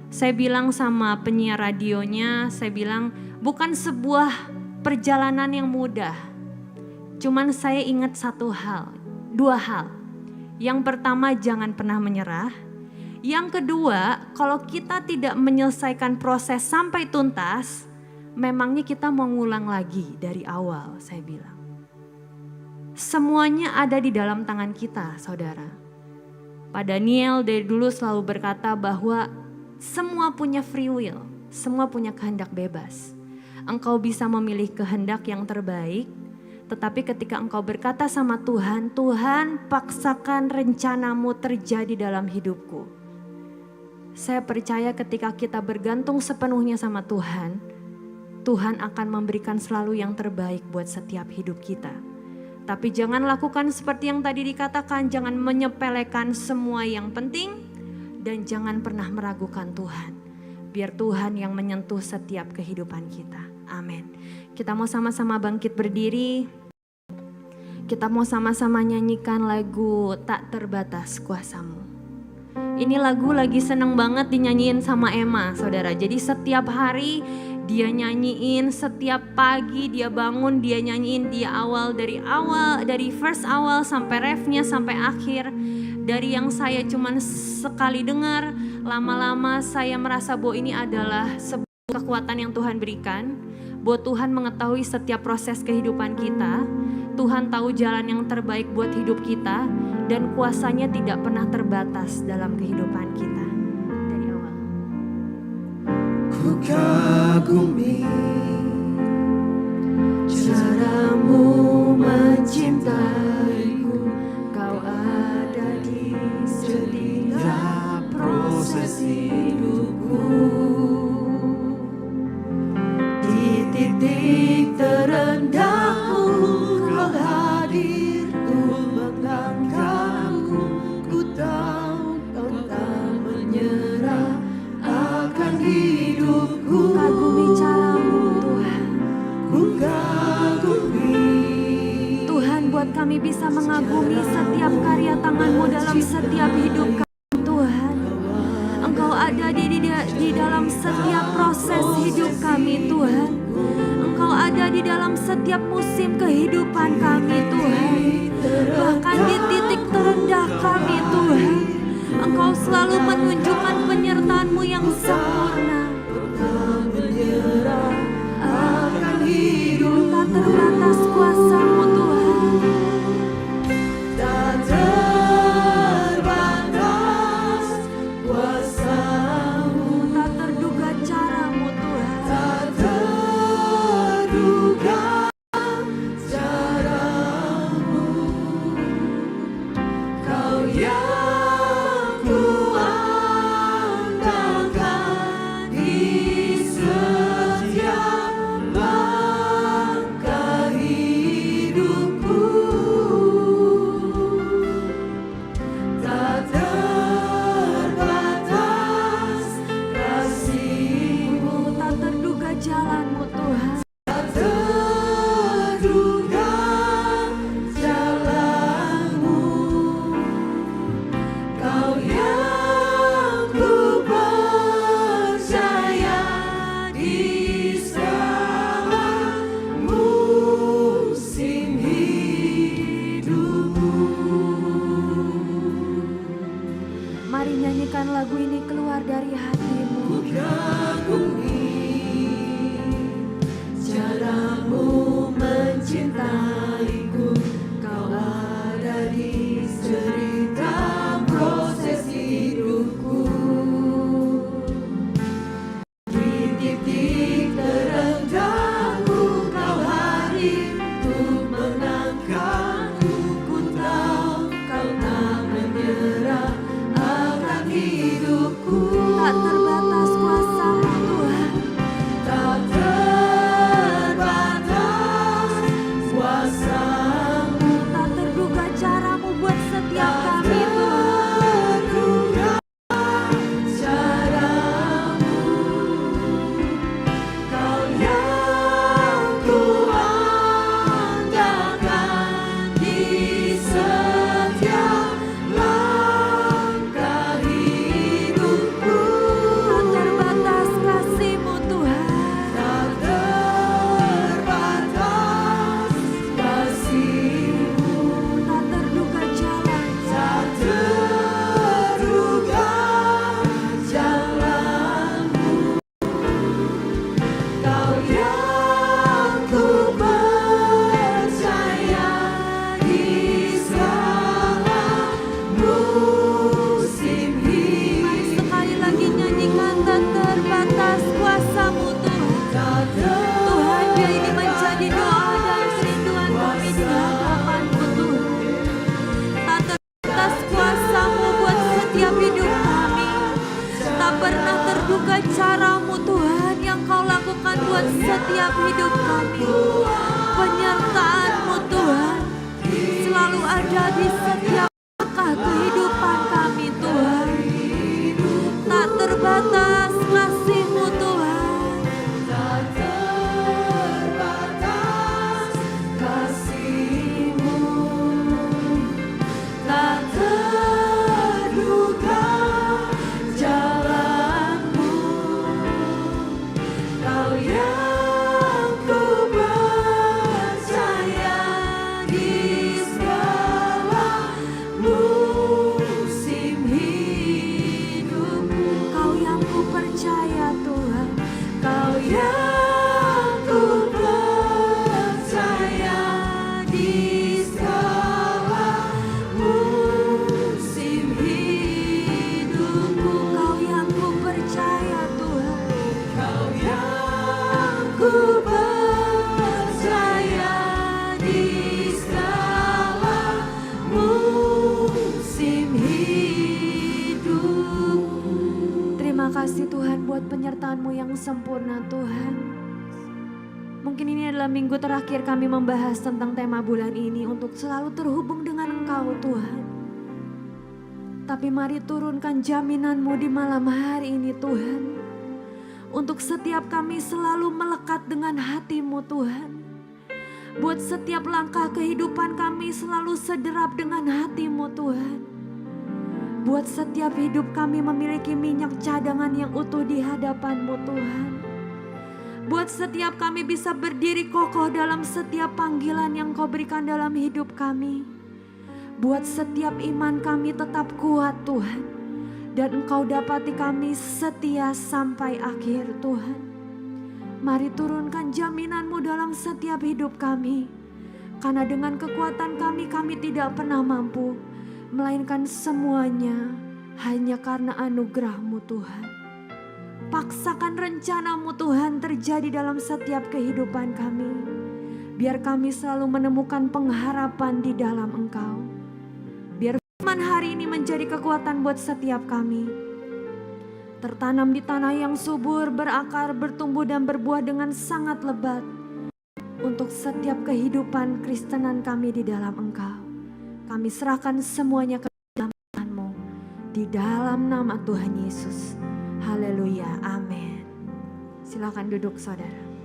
Saya bilang sama penyiar radionya, saya bilang bukan sebuah perjalanan yang mudah. Cuman saya ingat dua hal. Yang pertama jangan pernah menyerah. Yang kedua, kalau kita tidak menyelesaikan proses sampai tuntas, memangnya kita mau ngulang lagi dari awal, saya bilang. Semuanya ada di dalam tangan kita, saudara. Pak Daniel dari dulu selalu berkata bahwa semua punya free will, semua punya kehendak bebas. Engkau bisa memilih kehendak yang terbaik, tetapi ketika engkau berkata sama Tuhan, Tuhan paksakan rencanamu terjadi dalam hidupku. Saya percaya ketika kita bergantung sepenuhnya sama Tuhan, Tuhan akan memberikan selalu yang terbaik buat setiap hidup kita. Tapi jangan lakukan seperti yang tadi dikatakan, jangan menyepelekan semua yang penting dan jangan pernah meragukan Tuhan. Biar Tuhan yang menyentuh setiap kehidupan kita. Amin. Kita mau sama-sama bangkit berdiri. Kita mau sama-sama nyanyikan lagu Tak Terbatas Kuasamu. Ini lagu lagi seneng banget dinyanyiin sama Emma, saudara. Jadi setiap hari dia nyanyiin, setiap pagi dia bangun dia nyanyiin, dari verse awal sampai refnya sampai akhir. Dari yang saya cuman sekali dengar, lama-lama saya merasa bahwa ini adalah sebuah kekuatan yang Tuhan berikan. Bahwa Tuhan mengetahui setiap proses kehidupan kita. Tuhan tahu jalan yang terbaik buat hidup kita. Dan kuasanya tidak pernah terbatas dalam kehidupan kita. Dari awal. Ku kagumi caramu mencintaiku, kau ada di setiap proses hidupku. Di titik terendahku kau hadir untuk mengangkatku. Ku tahu kau tak menyerah akan hidupku. Kagumi caramu Tuhan. Ku kagumi. Tuhan buat kami bisa mengagumi setiap karya tangan-Mu dalam setiap hidup kami Tuhan. Engkau ada di dalam setiap proses hidup kami Tuhan. Engkau ada di dalam setiap musim kehidupan kami Tuhan. Bahkan di titik terendah kami Tuhan. Engkau selalu menunjukkan penyertaan-Mu yang sempurna. Akan hidup Tak terbatas kuasa-Mu Tuhan. tak terbatas kuasamu, Tak terduga cara-Mu Tuhan. tak terduga caramu. Kau yang kuandalkan di setiap langkah hidupku. Tak terbatas kasih-Mu, Tak terduga jalan-Mu Tuhan. tak terduga jalan-Mu. Kau yang ku percaya di segala musim hidupku. Mari nyanyikan lagu ini keluar dari hati-Mu. Kagumi caramu mencintaiku, kau ada di setiap proses hidupku. Di titik terendahku kau hadir untuk mengangkatku. Ku tahu kau tak menyerah akan hidupku. Tak terbatas kuasa-Mu Tuhan. Tak terbatas kuasa-Mu, Tak terduga cara-Mu buat setiap tak kami Tuhan. terduga caramu. Kau yang kuandalkan di setiap langkah hidupku. Tak terbatas kasih-Mu Tuhan. Tak terbatas kasih-Mu, Tak terduga jalan. tak terduga jalan-Mu. Kau yang ku percaya di segala musim Mari hidup. sekali lagi nyanyikan tak terbatas kuasa-Mu Tuhan. Tuhan, biar ini menjadi doa dan rinduan kami di hadapan-Mu Tuhan. Tak terbatas kuasa-Mu buat setiap hidup kami. Tak pernah terduga cara-Mu Tuhan yang Kau lakukan buat buat setiap hidup kami. Penyertaan-Mu Tuhan selalu ada di setiap langkah kehidupan kami Tuhan. Tak terbatas kasih-Mu Tuhan. Tak terbatas kasih-Mu, tak terduga jalan-Mu. Kau yang ku percaya di segala musim hidupku. Kau yang ku percaya Tuhan. Kau yang ku percaya di segala musim hidupku. Kau yang ku percaya Tuhan. Kau yang ku percaya di segala musim hidupku. Terima kasih Tuhan buat penyertaan-Mu yang sempurna Tuhan. Mungkin ini adalah minggu terakhir kami membahas tentang tema bulan ini untuk selalu terhubung dengan Engkau Tuhan. Tapi mari turunkan jaminan-Mu di malam hari ini Tuhan. Untuk setiap kami selalu melekat dengan hati-Mu Tuhan. Buat setiap langkah kehidupan kami selalu sederap dengan hati-Mu Tuhan. Buat setiap hidup kami memiliki minyak cadangan yang utuh di hadapan-Mu Tuhan. Buat setiap kami bisa berdiri kokoh dalam setiap panggilan yang Kau berikan dalam hidup kami. Buat setiap iman kami tetap kuat Tuhan. Dan Engkau dapati kami setia sampai akhir Tuhan. Mari turunkan jaminan-Mu dalam setiap hidup kami. Karena dengan kekuatan kami tidak pernah mampu. Melainkan semuanya hanya karena anugerah-Mu Tuhan. Paksakan rencana-Mu Tuhan terjadi dalam setiap kehidupan kami. Biar kami selalu menemukan pengharapan di dalam Engkau. Biar firman hari ini menjadi kekuatan buat setiap kami. Tertanam di tanah yang subur, berakar, bertumbuh dan berbuah dengan sangat lebat. Untuk setiap kehidupan Kristenan kami di dalam Engkau. Kami serahkan semuanya ke dalam tangan-Mu. Di dalam nama Tuhan Yesus. Haleluya, amin. Silakan duduk saudara.